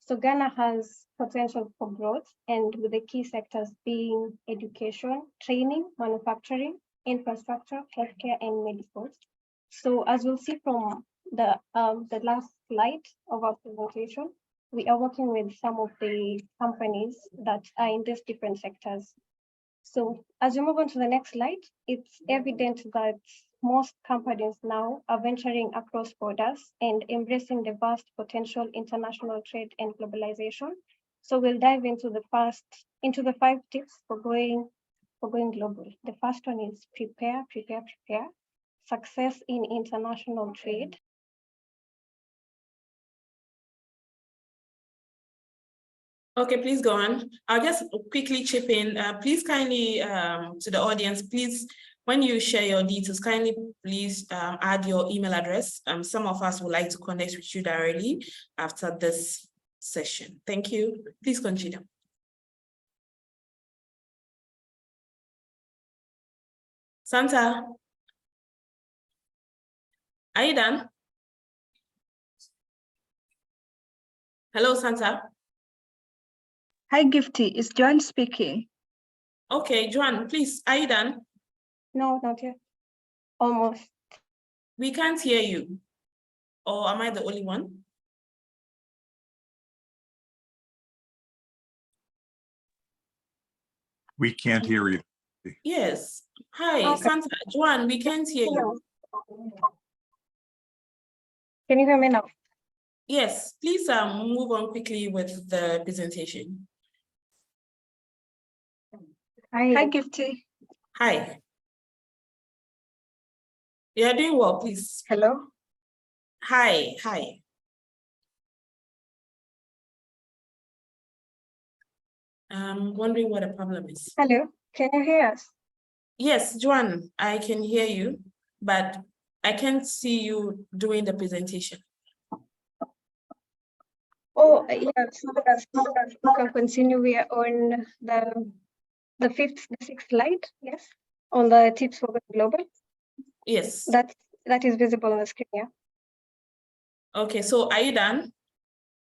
So Ghana has potential for growth, and with the key sectors being education, training, manufacturing, infrastructure, healthcare, and medical. So as we'll see from the last slide of our presentation, we are working with some of the companies that are in these different sectors. So as we move on to the next slide, it's evident that most companies now are venturing across borders and embracing the vast potential international trade and globalization. So we'll dive into the 5 tips for going global. The first one is prepare. Success in international trade. Okay, please go on. I'll just quickly chip in. Please kindly, to the audience, please, when you share your details, kindly please add your email address. Some of us would like to connect with you directly after this session. Thank you. Please continue. Santa, are you done? Hello, Santa. Hi, Gifty. It's Joanne speaking. Okay, Joanne, please, are you done? No, not yet. Almost. We can't hear you. Or am I the only one? We can't hear you. Yes. Hi, Okay. Santa, Joanne, we can't hear you. Can you hear me now? Yes, please move on quickly with the presentation. Hi, Gifty. Hi. You're doing well, please. Hello. Hi. I'm wondering what the problem is. Hello, can you hear us? Yes, Joanne, I can hear you, but I can't see you doing the presentation. Oh, yeah, so we can continue. We are on the sixth slide, yes, on the tips for going global. Yes. That is visible on the screen, yeah. Okay, so are you done?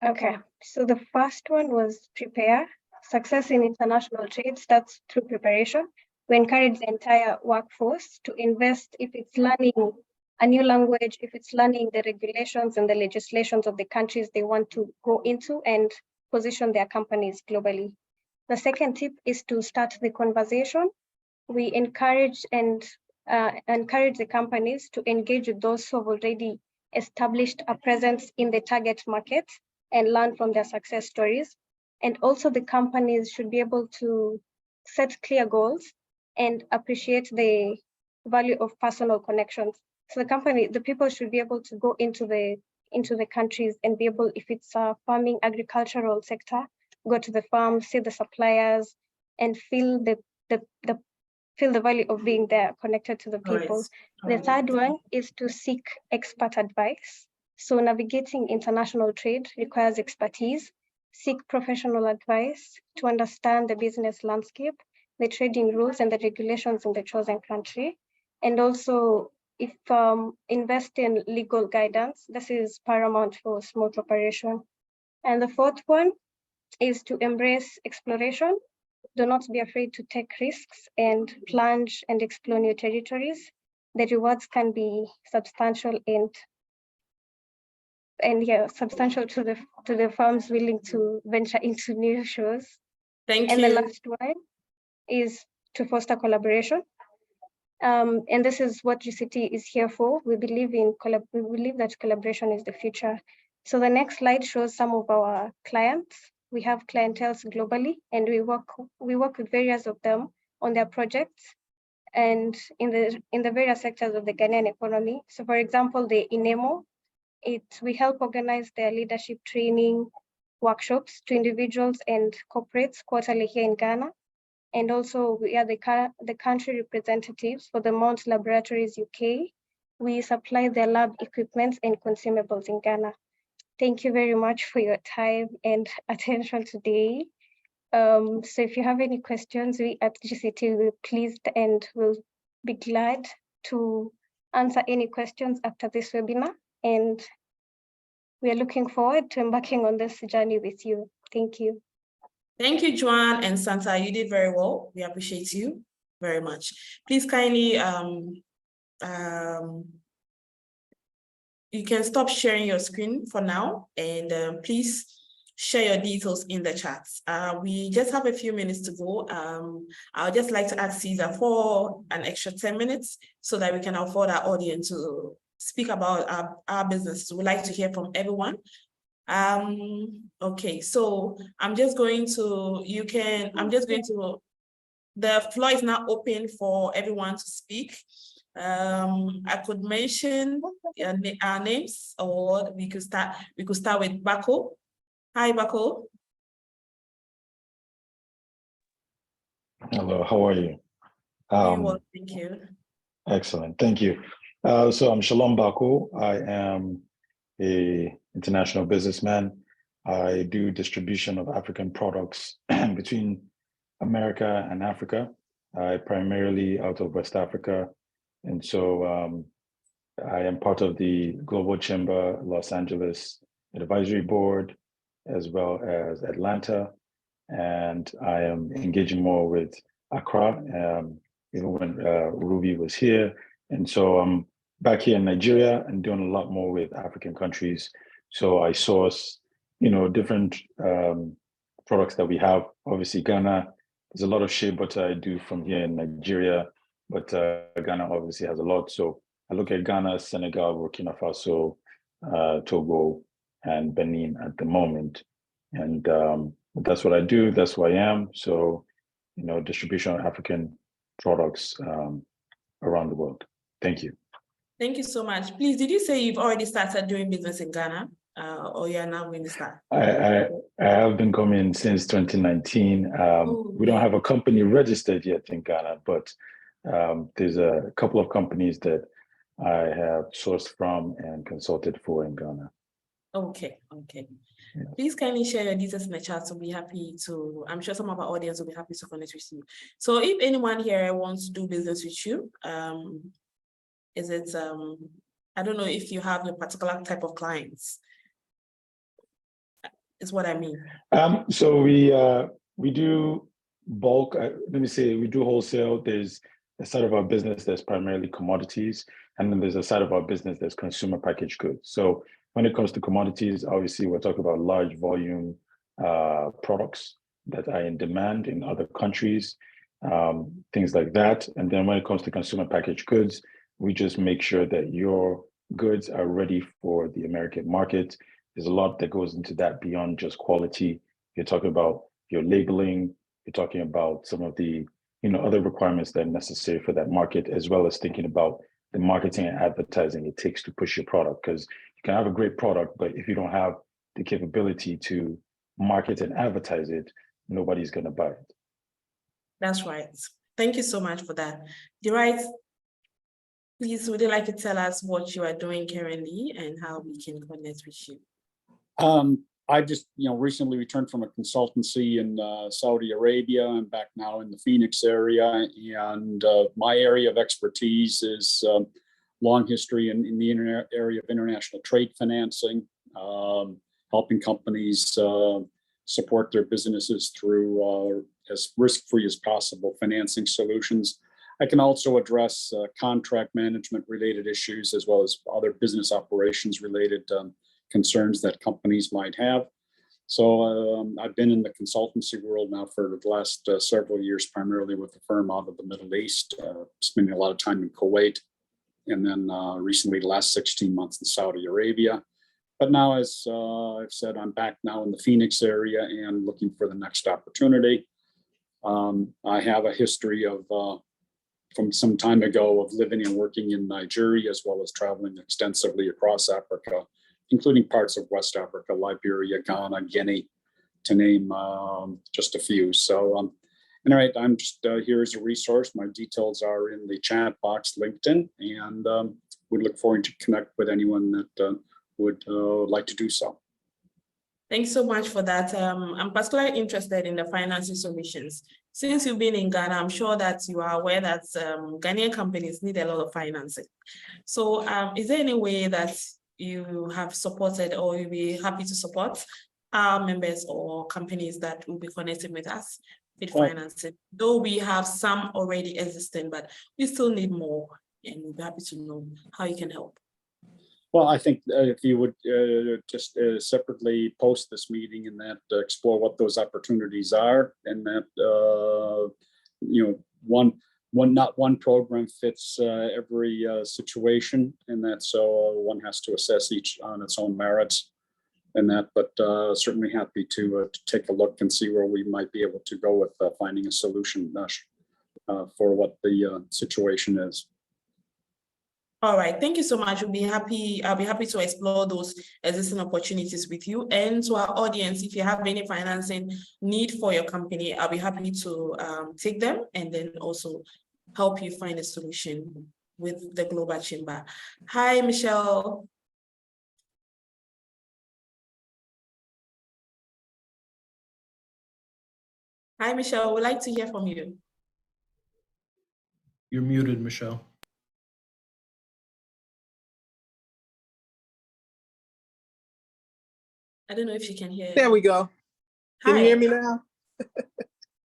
Okay, so the first one was prepare. Success in international trade starts through preparation. We encourage the entire workforce to invest if it's learning a new language, if it's learning the regulations and the legislations of the countries they want to go into and position their companies globally. The second tip is to start the conversation. We encourage the companies to engage with those who have already established a presence in the target market and learn from their success stories. And also the companies should be able to set clear goals and appreciate the value of personal connections. So the people should be able to go into the countries and be able, if it's a farming, agricultural sector, go to the farm, see the suppliers, and feel the value of being there, connected to the people. The third one is to seek expert advice. So navigating international trade requires expertise. Seek professional advice to understand the business landscape, the trading rules and the regulations in the chosen country. And also, if invest in legal guidance, this is paramount for smooth operation. And the fourth one is to embrace exploration. Do not be afraid to take risks and plunge and explore new territories. The rewards can be substantial substantial to the firms willing to venture into new shores. Thank you. And the last one is to foster collaboration. And this is what GCT is here for. We believe that collaboration is the future. So the next slide shows some of our clients. We have clienteles globally, and we work with various of them on their projects and in the various sectors of the Ghanaian economy. So for example, the INEMO, we help organize their leadership training workshops to individuals and corporates quarterly here in Ghana. And also we are the country representatives for the Mount Laboratories UK. We supply their lab equipment and consumables in Ghana. Thank you very much for your time and attention today. So if you have any questions, we at GCT will be pleased and will be glad to answer any questions after this webinar. And we are looking forward to embarking on this journey with you. Thank you. Thank you, Joanne and Santa. You did very well. We appreciate you very much. Please kindly, you can stop sharing your screen for now, and please share your details in the chat. We just have a few minutes to go. I would just like to ask Caesar for an extra 10 minutes so that we can afford our audience to speak about our business. We'd like to hear from everyone. Okay, so the floor is now open for everyone to speak. I could mention our names, or we could start with Bako. Hi, Bako. Hello, how are you? Well, thank you. Excellent, thank you. So I'm Shalom Bako. I am an international businessman. I do distribution of African products between America and Africa. I primarily out of West Africa. And so I am part of the Global Chamber Los Angeles Advisory Board, as well as Atlanta. And I am engaging more with Accra, even when Ruby was here. And so I'm back here in Nigeria and doing a lot more with African countries. So I source, different products that we have. Obviously, Ghana, there's a lot of shea butter I do from here in Nigeria, but Ghana obviously has a lot. So I look at Ghana, Senegal, Burkina Faso, Togo, and Benin at the moment. And that's what I do, that's who I am. So, distribution of African products around the world. Thank you. Thank you so much. Please, did you say you've already started doing business in Ghana, or you're now going to start? I have been coming since 2019. We don't have a company registered yet in Ghana, but there's a couple of companies that I have sourced from and consulted for in Ghana. Okay. Yeah. Please kindly share your details in the chat. So we'll be happy to, I'm sure some of our audience will be happy to connect with you. So if anyone here wants to do business with you, is it, I don't know if you have a particular type of clients, is what I mean. So we do bulk, we do wholesale. There's a side of our business that's primarily commodities, and then there's a side of our business that's consumer packaged goods. So when it comes to commodities, obviously we're talking about large volume products that are in demand in other countries, things like that. And then when it comes to consumer packaged goods, we just make sure that your goods are ready for the American market. There's a lot that goes into that beyond just quality. You're talking about your labeling, you're talking about some of the other requirements that are necessary for that market, as well as thinking about the marketing and advertising it takes to push your product. Because you can have a great product, but if you don't have the capability to market and advertise it, nobody's going to buy it. That's right. Thank you so much for that. Deright, please, would you like to tell us what you are doing currently and how we can connect with you? I just, recently returned from a consultancy in Saudi Arabia. I'm back now in the Phoenix area, and my area of expertise is long history in the area of international trade financing, helping companies support their businesses through as risk-free as possible financing solutions. I can also address contract management related issues, as well as other business operations related concerns that companies might have. So I've been in the consultancy world now for the last several years, primarily with a firm out of the Middle East, spending a lot of time in Kuwait, and then recently the last 16 months in Saudi Arabia. But now, as I've said, I'm back now in the Phoenix area and looking for the next opportunity. I have a history of, from some time ago, of living and working in Nigeria, as well as traveling extensively across Africa, including parts of West Africa, Liberia, Ghana, Guinea, to name just a few. So, anyway, I'm just here as a resource. My details are in the chat box, LinkedIn, and we look forward to connect with anyone that would like to do so. Thanks so much for that. I'm particularly interested in the financing solutions. Since you've been in Ghana, I'm sure that you are aware that Ghanaian companies need a lot of financing. So is there any way that you have supported or you'll be happy to support our members or companies that will be connected with us with financing? Though we have some already existing, but we still need more, and we'll be happy to know how you can help. Well, I think if you would just separately post this meeting and that explore what those opportunities are, and that not one program fits every situation, and that so one has to assess each on its own merits, and that. But certainly happy to take a look and see where we might be able to go with finding a solution for what the situation is. All right, thank you so much. I'll be happy to explore those existing opportunities with you. And to our audience, if you have any financing need for your company, I'll be happy to take them and then also help you find a solution with the Global Chamber. Hi, Michelle. Hi, Michelle. We'd like to hear from you. You're muted, Michelle. I don't know if you can hear. There we go. Can you hear me now?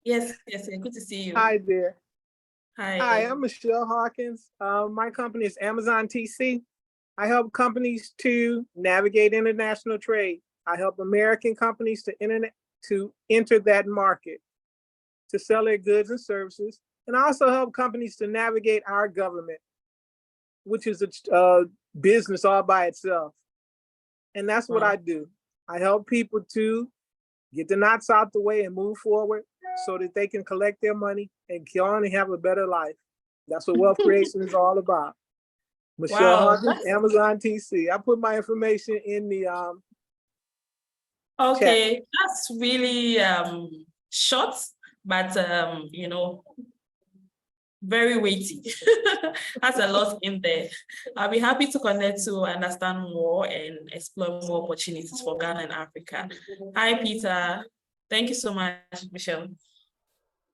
Yes, good to see you. Hi there. Hi, I'm Michelle Hawkins. My company is Amazon TC. I help companies to navigate international trade. I help American companies to enter that market, to sell their goods and services. And I also help companies to navigate our government, which is a business all by itself. And that's what I do. I help people to get the knots out the way and move forward so that they can collect their money and go on and have a better life. That's what wealth creation is all about. Michelle Hawkins, Amazon TC. I put my information in the okay, chat. that's really short, but very weighty. That's a lot in there. I'll be happy to connect to understand more and explore more opportunities for Ghana and Africa. Hi, Peter. Thank you so much, Michelle.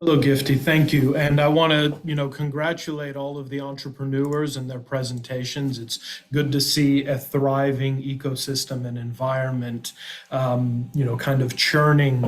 Hello, Gifty. Thank you. And I want to, congratulate all of the entrepreneurs and their presentations. It's good to see a thriving ecosystem and environment, kind of churning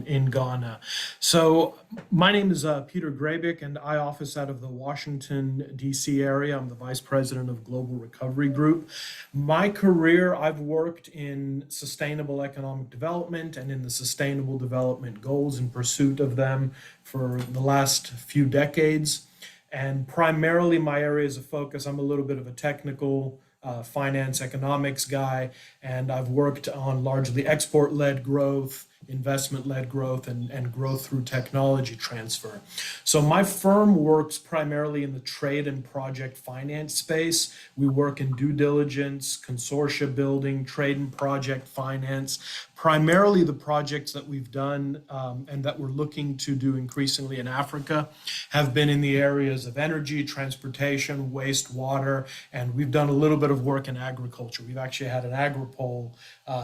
in Ghana. So my name is Peter Grabick, and I office out of the Washington, D.C. area. I'm the Vice President of Global Recovery Group. My career, I've worked in sustainable economic development and in the sustainable development goals in pursuit of them for the last few decades. And primarily my areas of focus, I'm a little bit of a technical finance economics guy, and I've worked on largely export-led growth, investment-led growth, and growth through technology transfer. So my firm works primarily in the trade and project finance space. We work in due diligence, consortia building, trade and project finance. Primarily the projects that we've done and that we're looking to do increasingly in Africa have been in the areas of energy, transportation, wastewater, and we've done a little bit of work in agriculture. We've actually had an agripole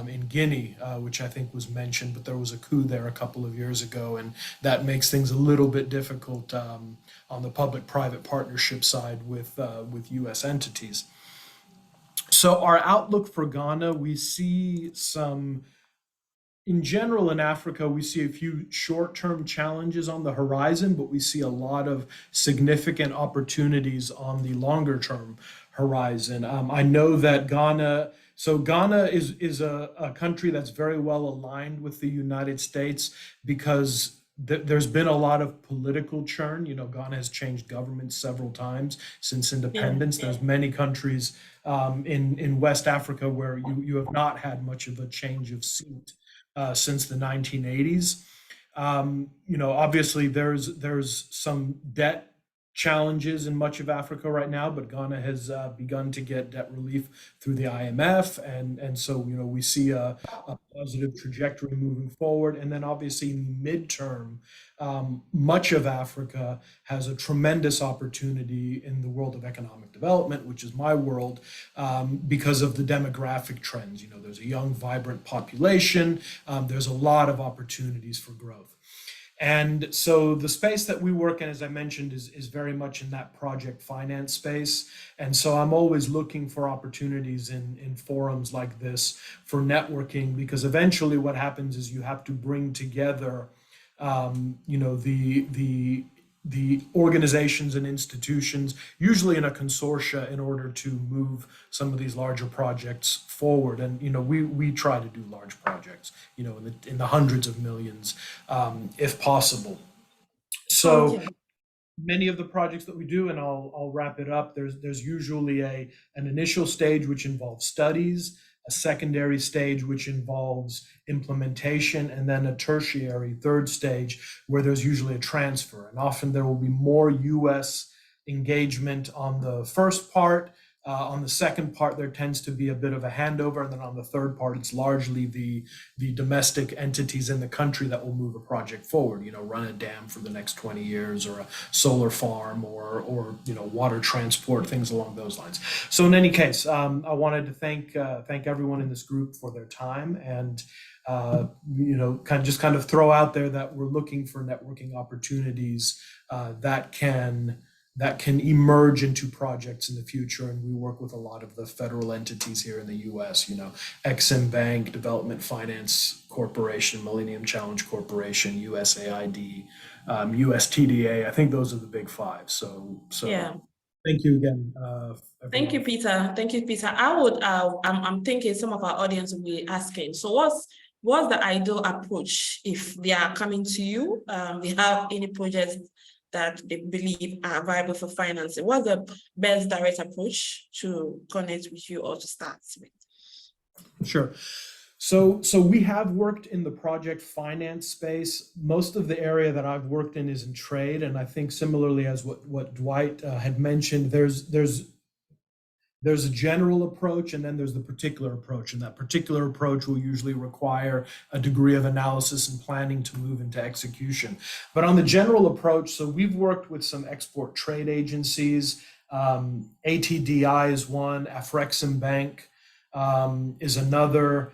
in Guinea, which I think was mentioned, but there was a coup there a couple of years ago, and that makes things a little bit difficult on the public-private partnership side with U.S. entities. So our outlook for Ghana, we see some, in general in Africa, we see a few short-term challenges on the horizon, but we see a lot of significant opportunities on the longer-term horizon. I know that Ghana So Ghana is a country that's very well aligned with the United States because there's been a lot of political churn. You know, Ghana has changed governments several times since independence. There's many countries in West Africa where you have not had much of a change of seat since the 1980s. You know, obviously there's some debt challenges in much of Africa right now, but Ghana has begun to get debt relief through the IMF, and so you know we see a positive trajectory moving forward. And then obviously midterm, much of Africa has a tremendous opportunity in the world of economic development, which is my world, because of the demographic trends. You know, there's a young, vibrant population. There's a lot of opportunities for growth. And so the space that we work in, as I mentioned, is very much in that project finance space. And so I'm always looking for opportunities in forums like this for networking, because eventually what happens is you have to bring together, you know, the organizations and institutions, usually in a consortia, in order to move some of these larger projects forward. And you know, we try to do large projects, you know, in the hundreds of millions, if possible. So many of the projects that we do, and I'll wrap it up. There's usually an initial stage which involves studies, a secondary stage which involves implementation, and then a tertiary third stage where there's usually a transfer. And often there will be more US engagement on the first part. On the second part, there tends to be a bit of a handover. And then on the third part, it's largely the domestic entities in the country that will move a project forward, you know, run a dam for the next 20 years or a solar farm or you know, water transport, things along those lines. So in any case, I wanted to thank everyone in this group for their time, and you know, kind of throw out there that we're looking for networking opportunities that can emerge into projects in the future. And we work with a lot of the federal entities here in the US, you know, Exim Bank, Development Finance Corporation, Millennium Challenge Corporation, USAID, USTDA. I think those are the big five. So yeah. Thank you again. Thank you, Peter. Thank you, Peter. I'm thinking some of our audience will be asking, so what's the ideal approach if they are coming to you? They have any projects that they believe are viable for financing? What's the best direct approach to connect with you or to start with? Sure. So we have worked in the project finance space. Most of the area that I've worked in is in trade. And I think similarly as what Dwight had mentioned, there's a general approach, and then there's the particular approach. And that particular approach will usually require a degree of analysis and planning to move into execution. But on the general approach, so we've worked with some export trade agencies. ATDI is one, Afrexim Bank is another.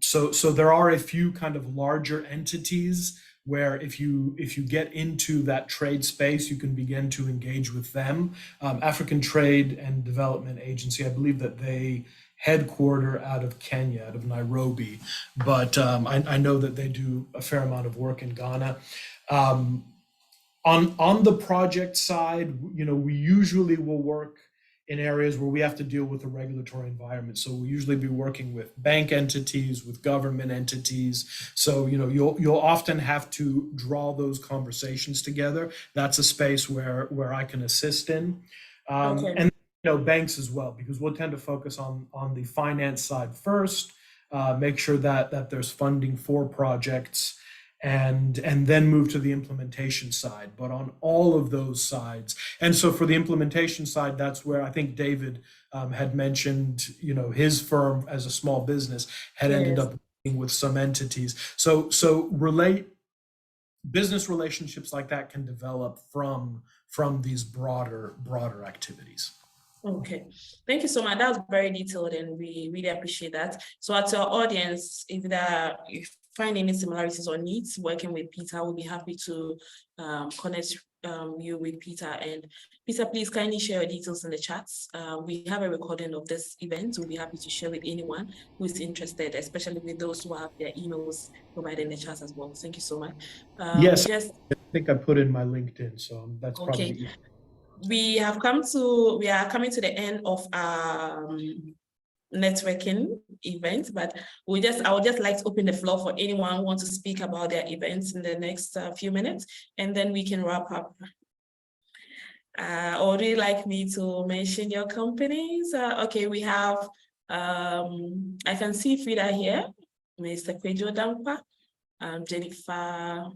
So there are a few kind of larger entities where if you get into that trade space, you can begin to engage with them. African Trade and Development Agency, I believe that they headquarter out of Kenya, out of Nairobi, but I know that they do a fair amount of work in Ghana. On the project side, you know, we usually will work in areas where we have to deal with the regulatory environment. So we'll usually be working with bank entities, with government entities. So, you know, you'll often have to draw those conversations together. That's a space where I can assist in. And, you know, banks as well, because we'll tend to focus on the finance side first, make sure that there's funding for projects, and then move to the implementation side, but on all of those sides. And so for the implementation side, that's where I think David had mentioned, you know, his firm as a small business had ended up working with some entities. So business relationships like that can develop from these broader activities. Okay, thank you so much. That was very detailed, and we really appreciate that. So at our audience, if you find any similarities or needs working with Peter, we'll be happy to connect you with Peter. And Peter, please kindly share your details in the chats. We have a recording of this event. We'll be happy to share with anyone who is interested, especially with those who have their emails provided in the chat as well. Thank you so much. Yes, I think I put in my LinkedIn, so that's probably easy. We are coming to the end of our networking event, but I would just like to open the floor for anyone who wants to speak about their events in the next few minutes, and then we can wrap up. Or would you like me to mention your companies? Okay, we have, I can see Frida here, Mr. Kwejo Dampa, Jennifer,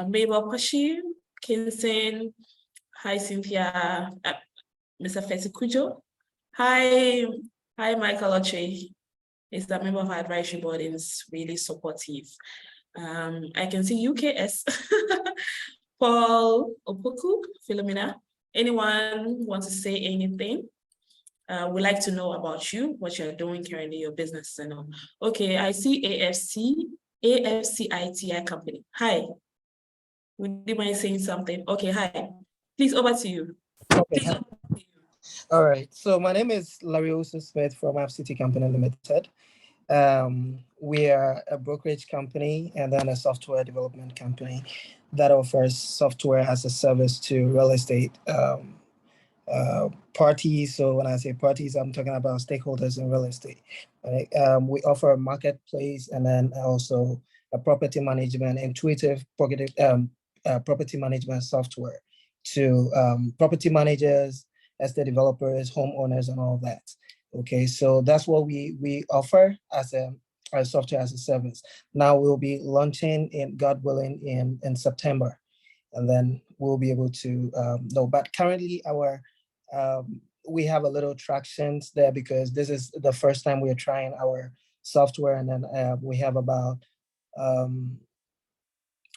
Mabel Pashi, Kinson, hi Cynthia, Mr. Feti Kujo. Hi, Michael Oche. Is the member of our advisory board and is really supportive. I can see UKS, Paul Opoku, Philomena. Anyone want to say anything? We'd like to know about you, what you're doing currently, your business and all. Okay, I see AFCITI company. Hi. Would you mind saying something? Okay, hi. Please, over to you. Okay. All right. So my name is Larry Olson Smith from FCT Company Limited. We are a brokerage company and then a software development company that offers software as a service to real estate parties. So when I say parties, I'm talking about stakeholders in real estate. Right? We offer a marketplace and then also a property management, intuitive property management software to property managers, estate developers, homeowners, and all that. Okay, so that's what we offer as a software as a service. Now we'll be launching in, God willing, in September, and then we'll be able to know. But currently, our we have a little tractions there because this is the first time we're trying our software, and then we have about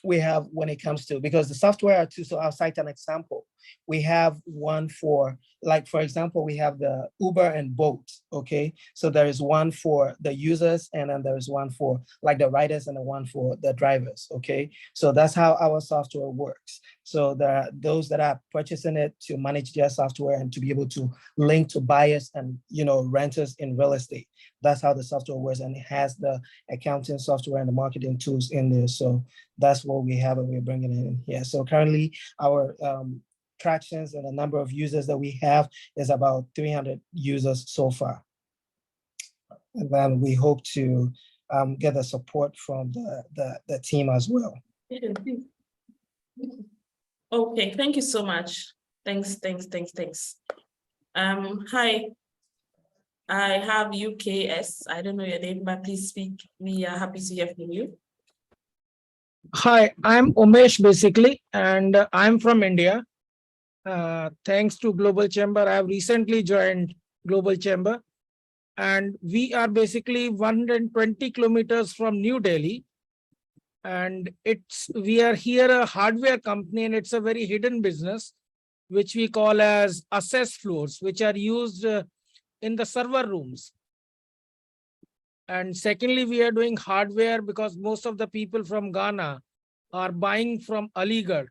when it comes to, because the software are two, so I'll cite an example. We have one for, like, for example, we have the Uber and Bolt, okay? So there is one for the users and then there's one for like the riders and the one for the drivers, okay? So that's how our software works. So there are those that are purchasing it to manage their software and to be able to link to buyers and, you know, renters in real estate. That's how the software works, and it has the accounting software and the marketing tools in there. So that's what we have and we're bringing it in here. So currently our tractions and the number of users that we have is about 300 users so far. And then we hope to get the support from the team as well. Okay, thank you so much. Thanks. Hi, I have UKS. I don't know your name, but please speak. We are happy to hear from you. Hi, I'm Umesh basically, and I'm from India. Thanks to Global Chamber, I have recently joined Global Chamber, and we are basically 120 kilometers from New Delhi. And we are here a hardware company, and it's a very hidden business, which we call as access floors, which are used in the server rooms. And secondly, we are doing hardware because most of the people from Ghana are buying from Aligarh,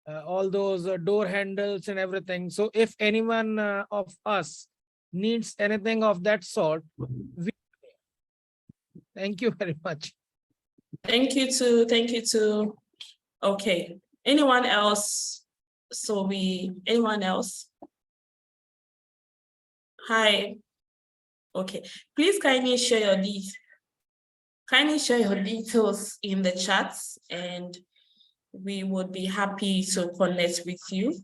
all those door handles and everything. So if anyone of us needs anything of that sort, thank you very much. Thank you too. Okay, anyone else? Anyone else? Hi. Okay, please kindly share your details in the chats, and we would be happy to connect with you.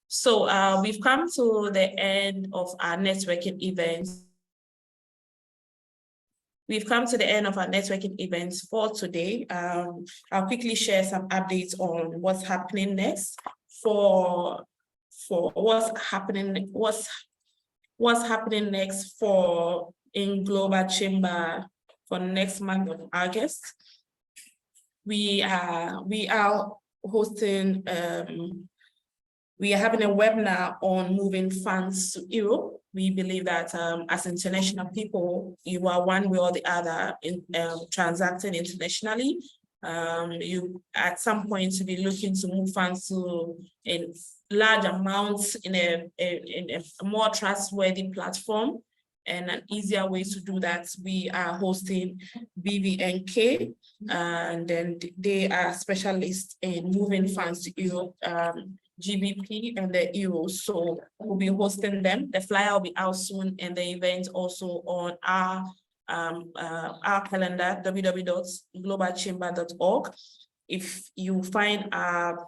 So we've come to the end of our networking events. We've come to the end of our networking events for today. I'll quickly share some updates on what's happening next for what's happening next in Global Chamber for next month of August. We are hosting, we are having a webinar on moving funds to Europe. We believe that as international people, you are one way or the other in transacting internationally. You at some point to be looking to move funds to in large amounts in a more trustworthy platform, and an easier way to do that. We are hosting BVNK, and then they are specialists in moving funds to Europe. GBP and the Euro. So we'll be hosting them. The flyer will be out soon, and the event also on our calendar, www.globalchamber.org. If you find our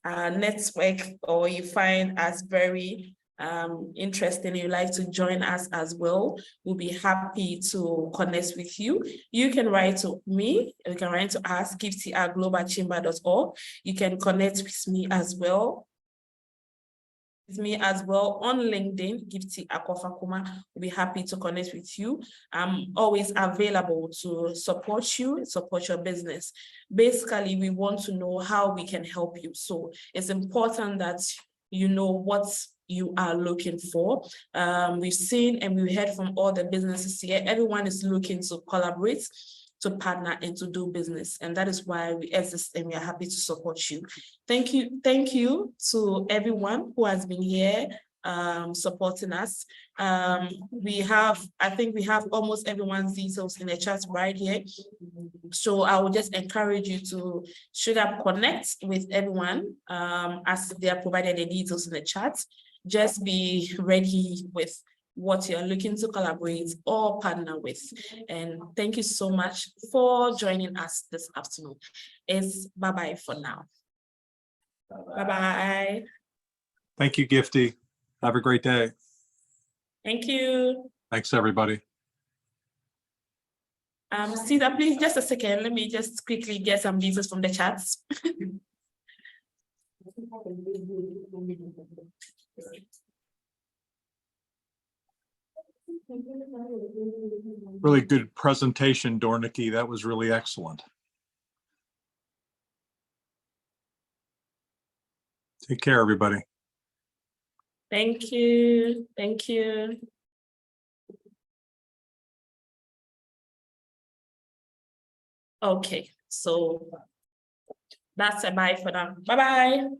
network or you find us very interesting, you'd like to join us as well, we'll be happy to connect with you. You can write to me, you can write to us, gifty@globalchamber.org. You can connect with me as well. On LinkedIn, Gifty Akwafakuma. We'll be happy to connect with you. I'm always available to support you, support your business. Basically, we want to know how we can help you. So it's important that you know what you are looking for. We've seen and we heard from all the businesses here, everyone is looking to collaborate, to partner, and to do business. And that is why we exist, and we are happy to support you. Thank you to everyone who has been here supporting us. I think we have almost everyone's details in the chat right here. So I will just encourage you to connect with everyone as they are provided the details in the chat. Just be ready with what you're looking to collaborate or partner with. And thank you so much for joining us this afternoon. It's bye-bye for now. Bye-bye. Thank you, Gifty. Have a great day. Thank you. Thanks, everybody. Cesar, please, just a second. Let me just quickly get some details from the chats. Really good presentation, Dornicki. That was really excellent. Take care, everybody. Thank you. Thank you. Okay, so that's a bye for now. Bye-bye.